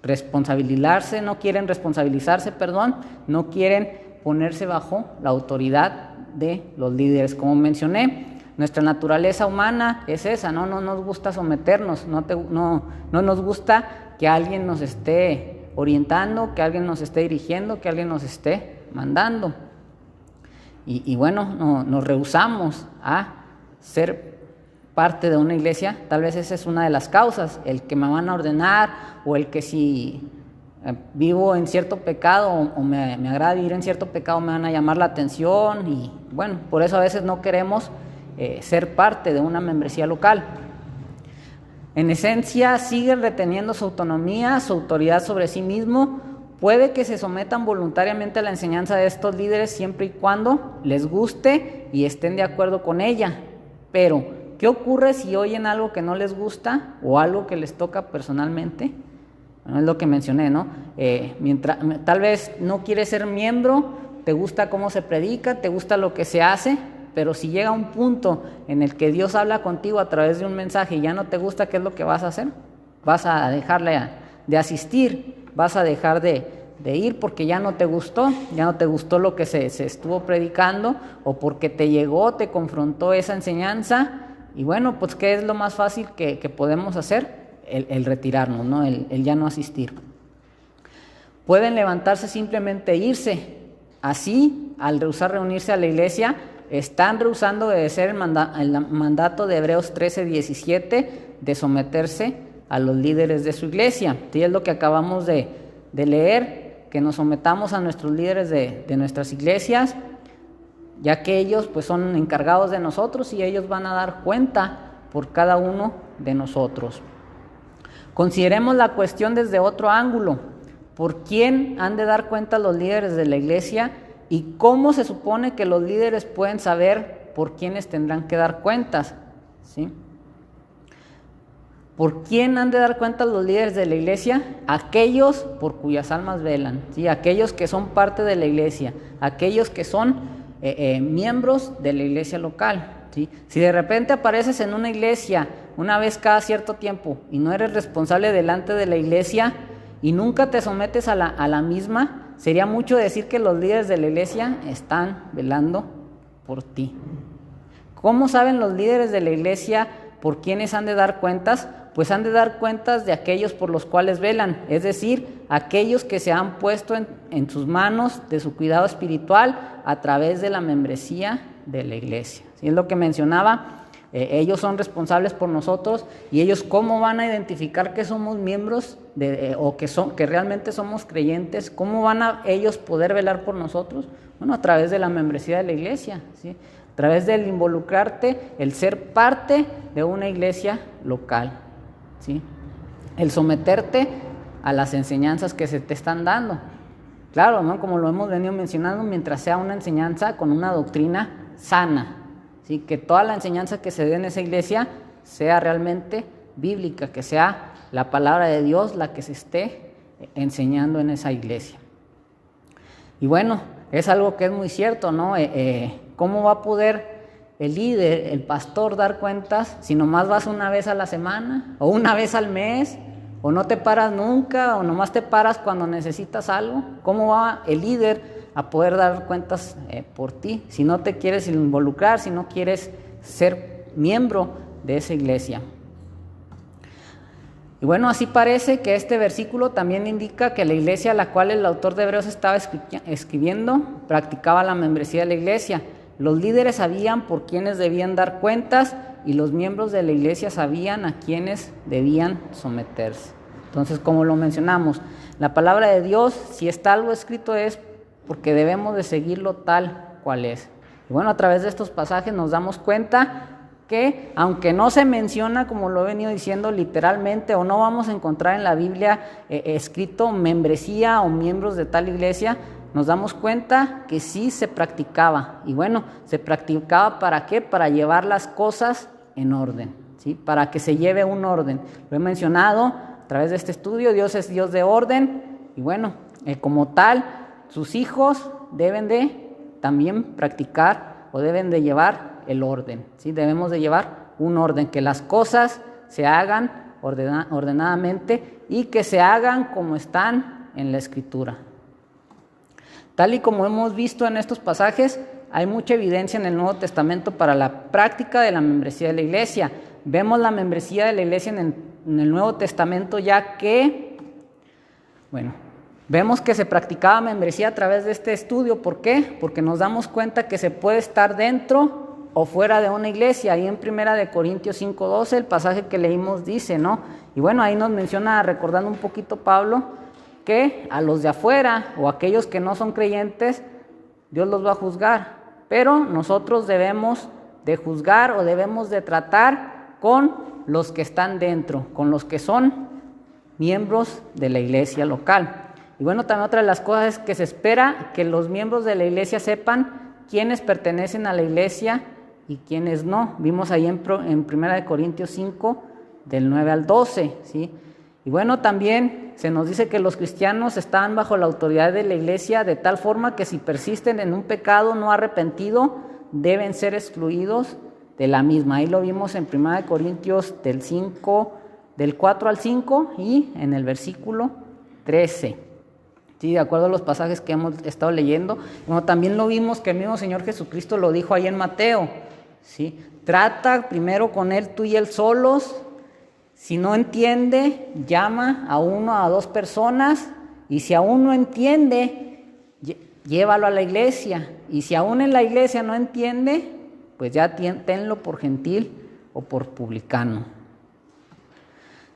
responsabilizarse, no quieren ponerse bajo la autoridad de los líderes. Como mencioné, nuestra naturaleza humana es esa, no nos gusta someternos, no nos gusta que alguien nos esté orientando, que alguien nos esté dirigiendo, que alguien nos esté mandando. Y bueno, nos rehusamos a ser parte de una iglesia. Tal vez esa es una de las causas, el que me van a ordenar, o el que si vivo en cierto pecado o me agrada vivir en cierto pecado me van a llamar la atención, y bueno, por eso a veces no queremos ser parte de una membresía local. En esencia, siguen reteniendo su autonomía, su autoridad sobre sí mismo. Puede que se sometan voluntariamente a la enseñanza de estos líderes siempre y cuando les guste y estén de acuerdo con ella. Pero, ¿qué ocurre si oyen algo que no les gusta o algo que les toca personalmente? Bueno, es lo que mencioné, ¿no? Tal vez no quieres ser miembro, te gusta cómo se predica, te gusta lo que se hace, pero si llega un punto en el que Dios habla contigo a través de un mensaje y ya no te gusta, ¿qué es lo que vas a hacer? Vas a dejarle de asistir, vas a dejar de ir porque ya no te gustó lo que se estuvo predicando, o porque te llegó, te confrontó esa enseñanza. Y bueno, pues ¿qué es lo más fácil que podemos hacer? El retirarnos, ¿no? El ya no asistir. Pueden levantarse simplemente e irse. Así, al rehusar reunirse a la iglesia, están rehusando obedecer el mandato de Hebreos 13:17 de someterse a los líderes de su iglesia. Sí, es lo que acabamos de leer, que nos sometamos a nuestros líderes de nuestras iglesias, ya que ellos pues son encargados de nosotros y ellos van a dar cuenta por cada uno de nosotros. Consideremos la cuestión desde otro ángulo. ¿Por quién han de dar cuenta los líderes de la iglesia? ¿Y cómo se supone que los líderes pueden saber por quiénes tendrán que dar cuentas? ¿Sí? ¿Por quién han de dar cuenta los líderes de la iglesia? Aquellos por cuyas almas velan, ¿sí? Aquellos que son parte de la iglesia, aquellos que son miembros de la iglesia local, ¿sí? Si de repente apareces en una iglesia una vez cada cierto tiempo y no eres responsable delante de la iglesia y nunca te sometes a la misma, sería mucho decir que los líderes de la iglesia están velando por ti. ¿Cómo saben los líderes de la iglesia por quiénes han de dar cuentas? Pues han de dar cuentas de aquellos por los cuales velan, es decir, aquellos que se han puesto en sus manos de su cuidado espiritual a través de la membresía de la iglesia. ¿Sí? Es lo que mencionaba. Ellos son responsables por nosotros, y ellos ¿cómo van a identificar que somos miembros que realmente somos creyentes? ¿Cómo van a ellos poder velar por nosotros? Bueno, a través de la membresía de la iglesia, ¿sí? A través del involucrarte, el ser parte de una iglesia local, ¿sí? El someterte a las enseñanzas que se te están dando. Claro, ¿no? Como lo hemos venido mencionando, mientras sea una enseñanza con una doctrina sana, ¿sí? Que toda la enseñanza que se dé en esa iglesia sea realmente bíblica, que sea la palabra de Dios la que se esté enseñando en esa iglesia. Y bueno, es algo que es muy cierto, ¿no? ¿Cómo va a poder el líder, el pastor, dar cuentas si nomás vas una vez a la semana o una vez al mes, o no te paras nunca, o nomás te paras cuando necesitas algo? ¿Cómo va el líder a poder dar cuentas por ti si no te quieres involucrar, si no quieres ser miembro de esa iglesia? Y bueno, así parece que este versículo también indica que la iglesia a la cual el autor de Hebreos estaba escribiendo practicaba la membresía de la iglesia. Los líderes sabían por quiénes debían dar cuentas, y los miembros de la iglesia sabían a quiénes debían someterse. Entonces, como lo mencionamos, la palabra de Dios, si está algo escrito, es porque debemos de seguirlo tal cual es. Y bueno, a través de estos pasajes nos damos cuenta que, aunque no se menciona, como lo he venido diciendo literalmente, o no vamos a encontrar en la Biblia escrito membresía o miembros de tal iglesia, nos damos cuenta que sí se practicaba. Y bueno, se practicaba ¿para qué? Para llevar las cosas en orden, ¿sí? Para que se lleve un orden. Lo he mencionado a través de este estudio, Dios es Dios de orden, y bueno, como tal, sus hijos deben de también practicar o deben de llevar el orden, ¿sí? Debemos de llevar un orden, que las cosas se hagan ordenadamente y que se hagan como están en la Escritura. Tal y como hemos visto en estos pasajes, hay mucha evidencia en el Nuevo Testamento para la práctica de la membresía de la iglesia. Vemos la membresía de la iglesia en el Nuevo Testamento, ya que, vemos que se practicaba membresía a través de este estudio. ¿Por qué? Porque nos damos cuenta que se puede estar dentro o fuera de una iglesia. Ahí en 1 Corintios 5:12, el pasaje que leímos dice, ¿no? Y ahí nos menciona, recordando un poquito Pablo, que a los de afuera o aquellos que no son creyentes, Dios los va a juzgar. Pero nosotros debemos de juzgar o debemos de tratar con los que están dentro, con los que son miembros de la iglesia local. Y también otra de las cosas es que se espera que los miembros de la iglesia sepan quiénes pertenecen a la iglesia y quiénes no. Vimos ahí en 1 Corintios 5, del 9 al 12, ¿sí? Y también se nos dice que los cristianos están bajo la autoridad de la iglesia de tal forma que si persisten en un pecado no arrepentido, deben ser excluidos de la misma. Ahí lo vimos en 1 Corintios del 4 al 5 y en el versículo 13. Sí, de acuerdo a los pasajes que hemos estado leyendo. También lo vimos que el mismo Señor Jesucristo lo dijo ahí en Mateo, ¿sí? Trata primero con él tú y él solos. Si no entiende, llama a uno o a dos personas, y si aún no entiende, llévalo a la iglesia. Y si aún en la iglesia no entiende, pues ya tenlo por gentil o por publicano.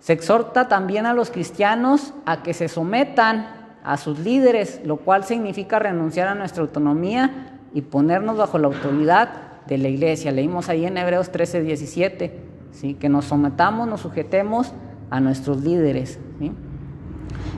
Se exhorta también a los cristianos a que se sometan a sus líderes, lo cual significa renunciar a nuestra autonomía y ponernos bajo la autoridad de la iglesia. Leímos ahí en Hebreos 13:17, ¿sí? Que nos sometamos, nos sujetemos a nuestros líderes, ¿sí?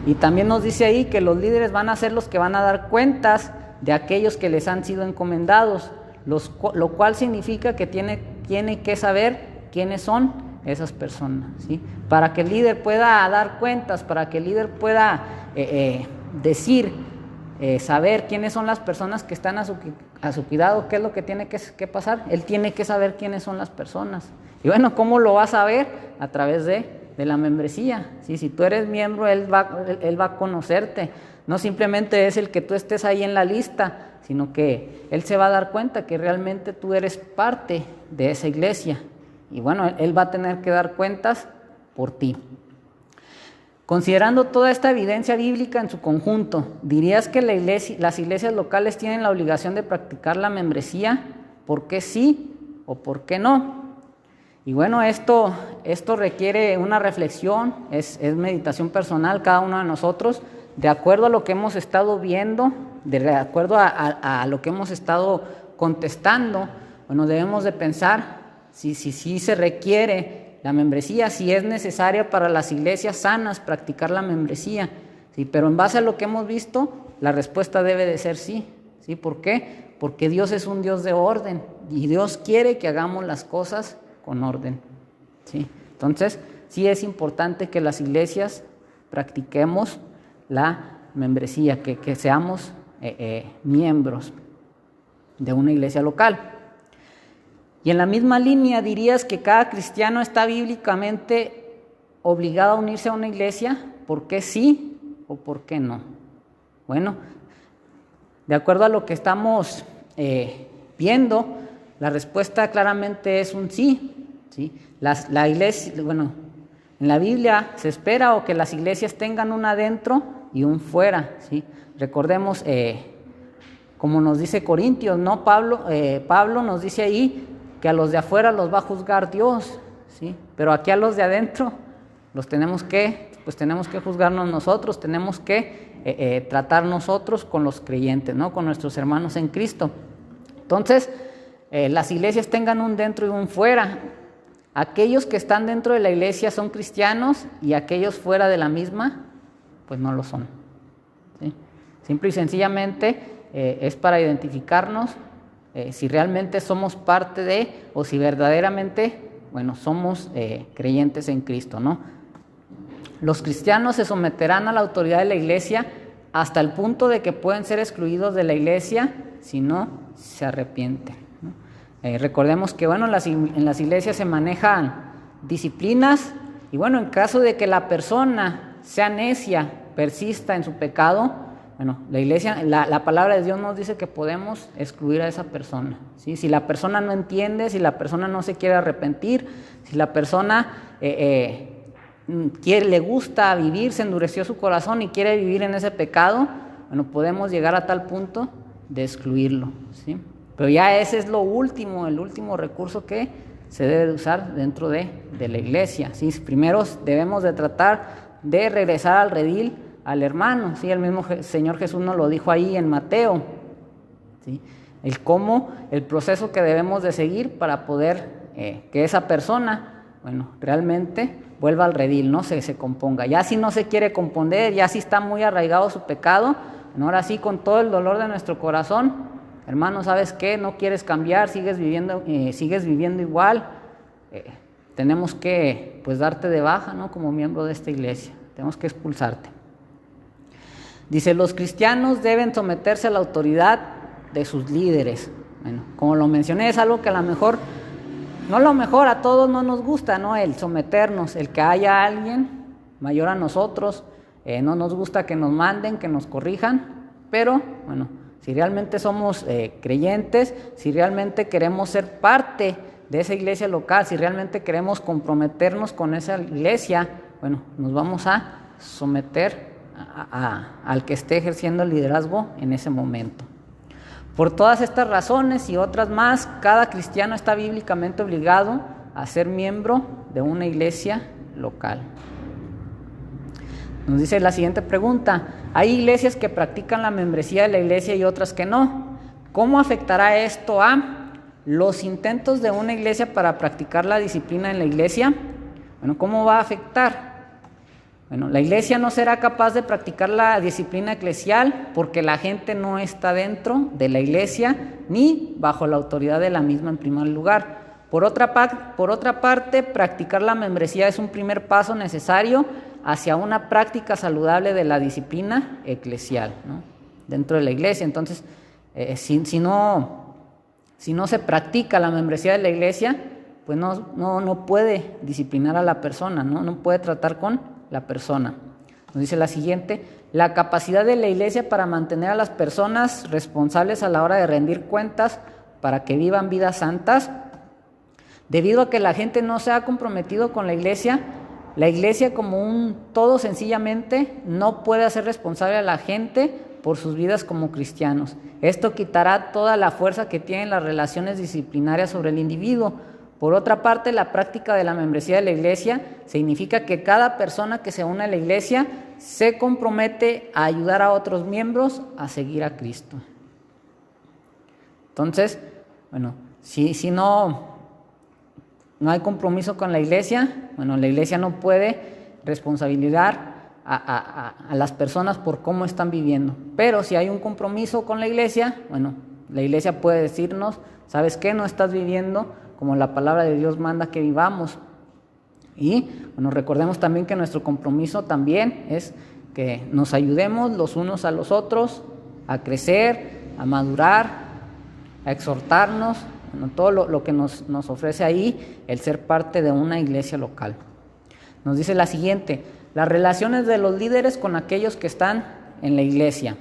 Y también nos dice ahí que los líderes van a ser los que van a dar cuentas de aquellos que les han sido encomendados, lo cual significa que tiene que saber quiénes son esas personas, ¿sí? Para que el líder pueda dar cuentas, para que el líder pueda saber quiénes son las personas que están a su cuidado, qué es lo que tiene que pasar. Él tiene que saber quiénes son las personas. Y ¿cómo lo va a saber? A través de la membresía, ¿sí? Si tú eres miembro, él va a conocerte. No simplemente es el que tú estés ahí en la lista, sino que él se va a dar cuenta que realmente tú eres parte de esa iglesia. Y él va a tener que dar cuentas por ti. Considerando toda esta evidencia bíblica en su conjunto, ¿dirías que las iglesias locales tienen la obligación de practicar la membresía? ¿Por qué sí o por qué no? Y esto requiere una reflexión, es meditación personal cada uno de nosotros, de acuerdo a lo que hemos estado viendo, de acuerdo a lo que hemos estado contestando. Debemos de pensar si se requiere la membresía, si es necesaria para las iglesias sanas practicar la membresía, ¿sí? Pero en base a lo que hemos visto, la respuesta debe de ser sí, ¿sí? ¿Por qué? Porque Dios es un Dios de orden y Dios quiere que hagamos las cosas con orden, ¿sí? Entonces, sí es importante que las iglesias practiquemos la membresía, que seamos miembros de una iglesia local. Y en la misma línea, ¿dirías que cada cristiano está bíblicamente obligado a unirse a una iglesia? ¿Por qué sí o por qué no? De acuerdo a lo que estamos viendo, la respuesta claramente es un sí, ¿sí? La iglesia, en la Biblia se espera que las iglesias tengan un adentro y un fuera, ¿sí? Recordemos, como nos dice Corintios, ¿no? Pablo nos dice ahí que a los de afuera los va a juzgar Dios, ¿sí? Pero aquí a los de adentro tenemos que juzgarnos nosotros, tenemos que tratar nosotros con los creyentes, ¿no? Con nuestros hermanos en Cristo. Entonces, las iglesias tengan un dentro y un fuera. Aquellos que están dentro de la iglesia son cristianos y aquellos fuera de la misma, pues no lo son, ¿sí? Simple y sencillamente es para identificarnos si realmente somos parte de, o si verdaderamente, somos creyentes en Cristo, ¿no? Los cristianos se someterán a la autoridad de la iglesia hasta el punto de que pueden ser excluidos de la iglesia si no se arrepienten, ¿no? Recordemos que en las iglesias se manejan disciplinas Y bueno, en caso de que la persona sea necia, persista en su pecado, bueno, la iglesia, la palabra de Dios nos dice que podemos excluir a esa persona, ¿sí? Si la persona no entiende, si la persona no se quiere arrepentir, si la persona le gusta vivir, se endureció su corazón y quiere vivir en ese pecado, bueno, podemos llegar a tal punto de excluirlo, ¿sí? Pero ya ese es el último recurso que se debe de usar dentro de la iglesia, ¿sí? Primero debemos de tratar de regresar al redil al hermano, ¿sí? El mismo Señor Jesús nos lo dijo ahí en Mateo, ¿sí? El proceso que debemos de seguir para poder que esa persona, bueno, realmente vuelva al redil, ¿no? Se componga. Ya si no se quiere componer, ya si está muy arraigado su pecado, bueno, ahora sí, con todo el dolor de nuestro corazón, hermano, ¿sabes qué? No quieres cambiar, sigues viviendo igual, tenemos que, pues, darte de baja, ¿no? Como miembro de esta iglesia, tenemos que expulsarte. Dice, los cristianos deben someterse a la autoridad de sus líderes. Bueno, como lo mencioné, es algo que a todos no nos gusta, ¿no? El someternos, el que haya alguien mayor a nosotros, no nos gusta que nos manden, que nos corrijan, pero bueno, si realmente somos creyentes, si realmente queremos ser parte de esa iglesia local, si realmente queremos comprometernos con esa iglesia, bueno, nos vamos a someter al que esté ejerciendo el liderazgo en ese momento. Por todas estas razones y otras más, cada cristiano está bíblicamente obligado a ser miembro de una iglesia local. Nos dice la siguiente pregunta: hay iglesias que practican la membresía de la iglesia y otras que no. ¿Cómo afectará esto a los intentos de una iglesia para practicar la disciplina en la iglesia? Bueno, ¿cómo va a afectar? Bueno, la iglesia no será capaz de practicar la disciplina eclesial porque la gente no está dentro de la iglesia ni bajo la autoridad de la misma en primer lugar. Por otra parte, practicar la membresía es un primer paso necesario hacia una práctica saludable de la disciplina eclesial, ¿no? Dentro de la iglesia. Entonces, si no se practica la membresía de la iglesia, pues no puede disciplinar a la persona, no puede tratar con la persona. Nos dice la siguiente: la capacidad de la iglesia para mantener a las personas responsables a la hora de rendir cuentas para que vivan vidas santas. Debido a que la gente no se ha comprometido con la iglesia como un todo sencillamente no puede hacer responsable a la gente por sus vidas como cristianos. Esto quitará toda la fuerza que tienen las relaciones disciplinarias sobre el individuo. Por otra parte, la práctica de la membresía de la iglesia significa que cada persona que se une a la iglesia se compromete a ayudar a otros miembros a seguir a Cristo. Entonces, bueno, si no hay compromiso con la iglesia, bueno, la iglesia no puede responsabilizar a las personas por cómo están viviendo. Pero si hay un compromiso con la iglesia, bueno, la iglesia puede decirnos, ¿sabes qué? No estás viviendo como la palabra de Dios manda que vivamos. Y bueno, recordemos también que nuestro compromiso también es que nos ayudemos los unos a los otros a crecer, a madurar, a exhortarnos, bueno, todo lo que nos ofrece ahí el ser parte de una iglesia local. Nos dice la siguiente: las relaciones de los líderes con aquellos que están en la iglesia.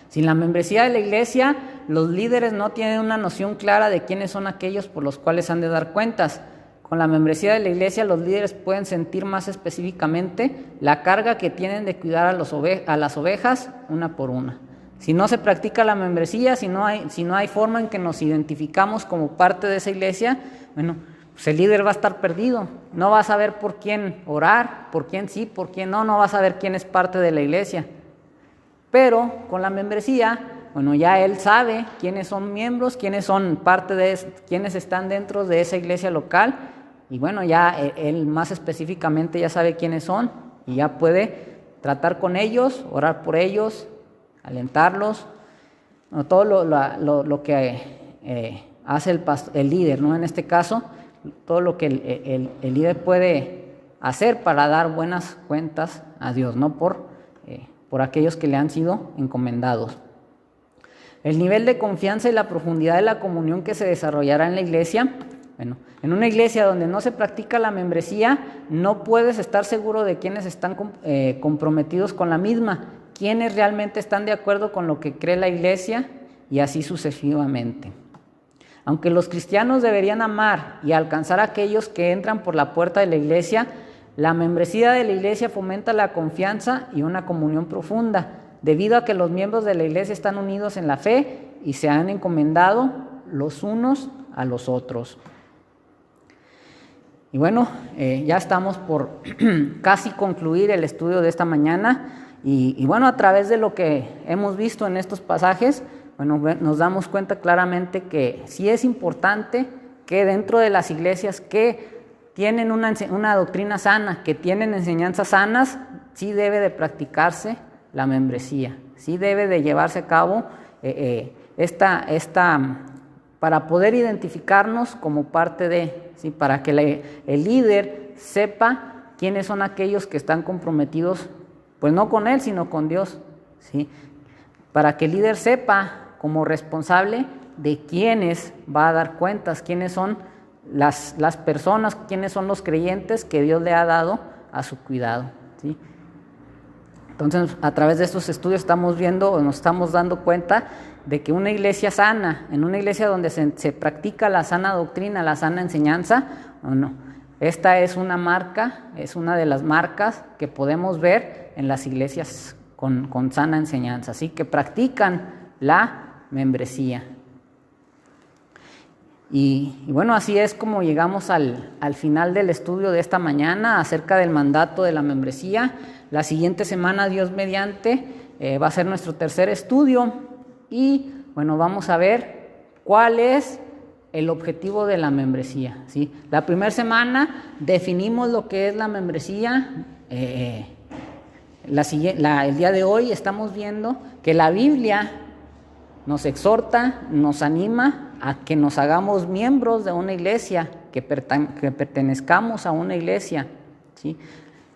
Sin la membresía de la iglesia, los líderes no tienen una noción clara de quiénes son aquellos por los cuales han de dar cuentas. Con la membresía de la iglesia, los líderes pueden sentir más específicamente la carga que tienen de cuidar a las ovejas una por una. Si no se practica la membresía, si no hay forma en que nos identificamos como parte de esa iglesia, bueno, pues el líder va a estar perdido. No va a saber por quién orar, por quién sí, por quién no va a saber quién es parte de la iglesia. Pero con la membresía, bueno, ya él sabe quiénes son miembros, quiénes son quiénes están dentro de esa iglesia local, y bueno, ya él más específicamente ya sabe quiénes son y ya puede tratar con ellos, orar por ellos, alentarlos, ¿no? Todo lo que hace el líder, ¿no? En este caso, todo lo que el líder puede hacer para dar buenas cuentas a Dios, ¿no? Por aquellos que le han sido encomendados. El nivel de confianza y la profundidad de la comunión que se desarrollará en la iglesia, Bueno, en una iglesia donde no se practica la membresía, no puedes estar seguro de quiénes están comprometidos con la misma, quiénes realmente están de acuerdo con lo que cree la iglesia y así sucesivamente. Aunque los cristianos deberían amar y alcanzar a aquellos que entran por la puerta de la iglesia, la membresía de la iglesia fomenta la confianza y una comunión profunda, debido a que los miembros de la iglesia están unidos en la fe y se han encomendado los unos a los otros. Y bueno, ya estamos por casi concluir el estudio de esta mañana y bueno, a través de lo que hemos visto en estos pasajes, bueno, nos damos cuenta claramente que sí es importante que dentro de las iglesias que tienen una doctrina sana, que tienen enseñanzas sanas, sí debe de practicarse la membresía, sí debe de llevarse a cabo para poder identificarnos como parte de, ¿sí? Para que el líder sepa quiénes son aquellos que están comprometidos, pues no con él, sino con Dios, ¿sí? Para que el líder sepa como responsable de quiénes va a dar cuentas, quiénes son las personas, quiénes son los creyentes que Dios le ha dado a su cuidado, ¿sí? Entonces, a través de estos estudios estamos viendo, o nos estamos dando cuenta de que una iglesia sana, en una iglesia donde se practica la sana doctrina, la sana enseñanza, bueno, esta es una marca, es una de las marcas que podemos ver en las iglesias con sana enseñanza, ¿sí? Que practican la membresía. Y bueno, así es como llegamos al final del estudio de esta mañana acerca del mandato de la membresía. La siguiente semana, Dios mediante, va a ser nuestro tercer estudio y bueno, vamos a ver cuál es el objetivo de la membresía, ¿sí? La primera semana definimos lo que es la membresía. El día de hoy estamos viendo que la Biblia nos exhorta, nos anima a que nos hagamos miembros de una iglesia, que pertenezcamos a una iglesia, ¿sí?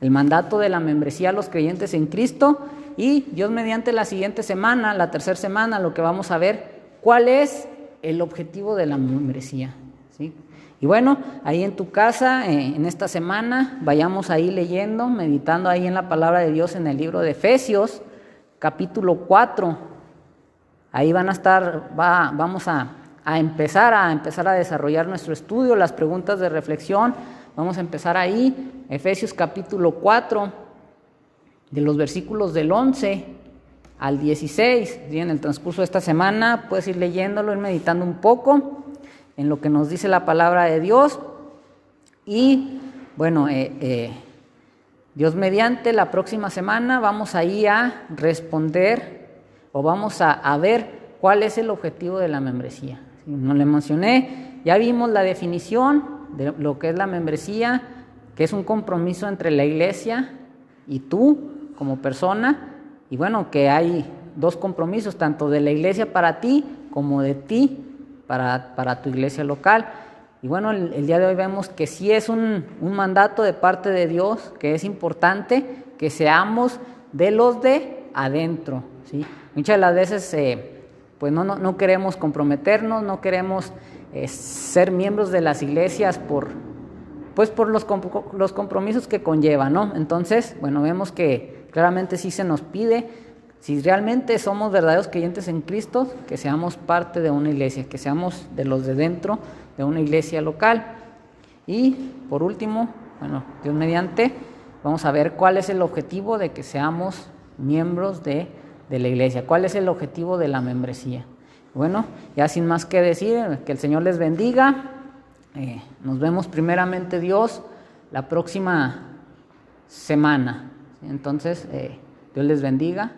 El mandato de la membresía a los creyentes en Cristo y Dios mediante la siguiente semana, la tercera semana, lo que vamos a ver, cuál es el objetivo de la membresía, ¿sí? Y bueno, ahí en tu casa, en esta semana, vayamos ahí leyendo, meditando ahí en la palabra de Dios en el libro de Efesios, capítulo 4. Ahí vamos a empezar a desarrollar nuestro estudio, las preguntas de reflexión. Vamos a empezar ahí, Efesios capítulo 4, de los versículos del 11 al 16. ¿Sí? En el transcurso de esta semana puedes ir leyéndolo, ir meditando un poco en lo que nos dice la palabra de Dios. Y bueno, Dios mediante, la próxima semana vamos ahí a responder o vamos a ver cuál es el objetivo de la membresía. No le mencioné, ya vimos la definición de lo que es la membresía, que es un compromiso entre la iglesia y tú como persona, y bueno, que hay dos compromisos, tanto de la iglesia para ti como de ti para tu iglesia local. Y bueno, el día de hoy vemos que sí es un mandato de parte de Dios, que es importante que seamos de los de adentro, ¿sí? Muchas de las veces pues no queremos comprometernos, no queremos ser miembros de las iglesias por los compromisos que conlleva, ¿no? Entonces, bueno, vemos que claramente sí se nos pide, si realmente somos verdaderos creyentes en Cristo, que seamos parte de una iglesia, que seamos de los de dentro de una iglesia local. Y por último, bueno, Dios mediante, vamos a ver cuál es el objetivo de que seamos miembros de la iglesia, cuál es el objetivo de la membresía. Bueno, ya sin más que decir, que el Señor les bendiga. Nos vemos primeramente Dios la próxima semana. Entonces, Dios les bendiga.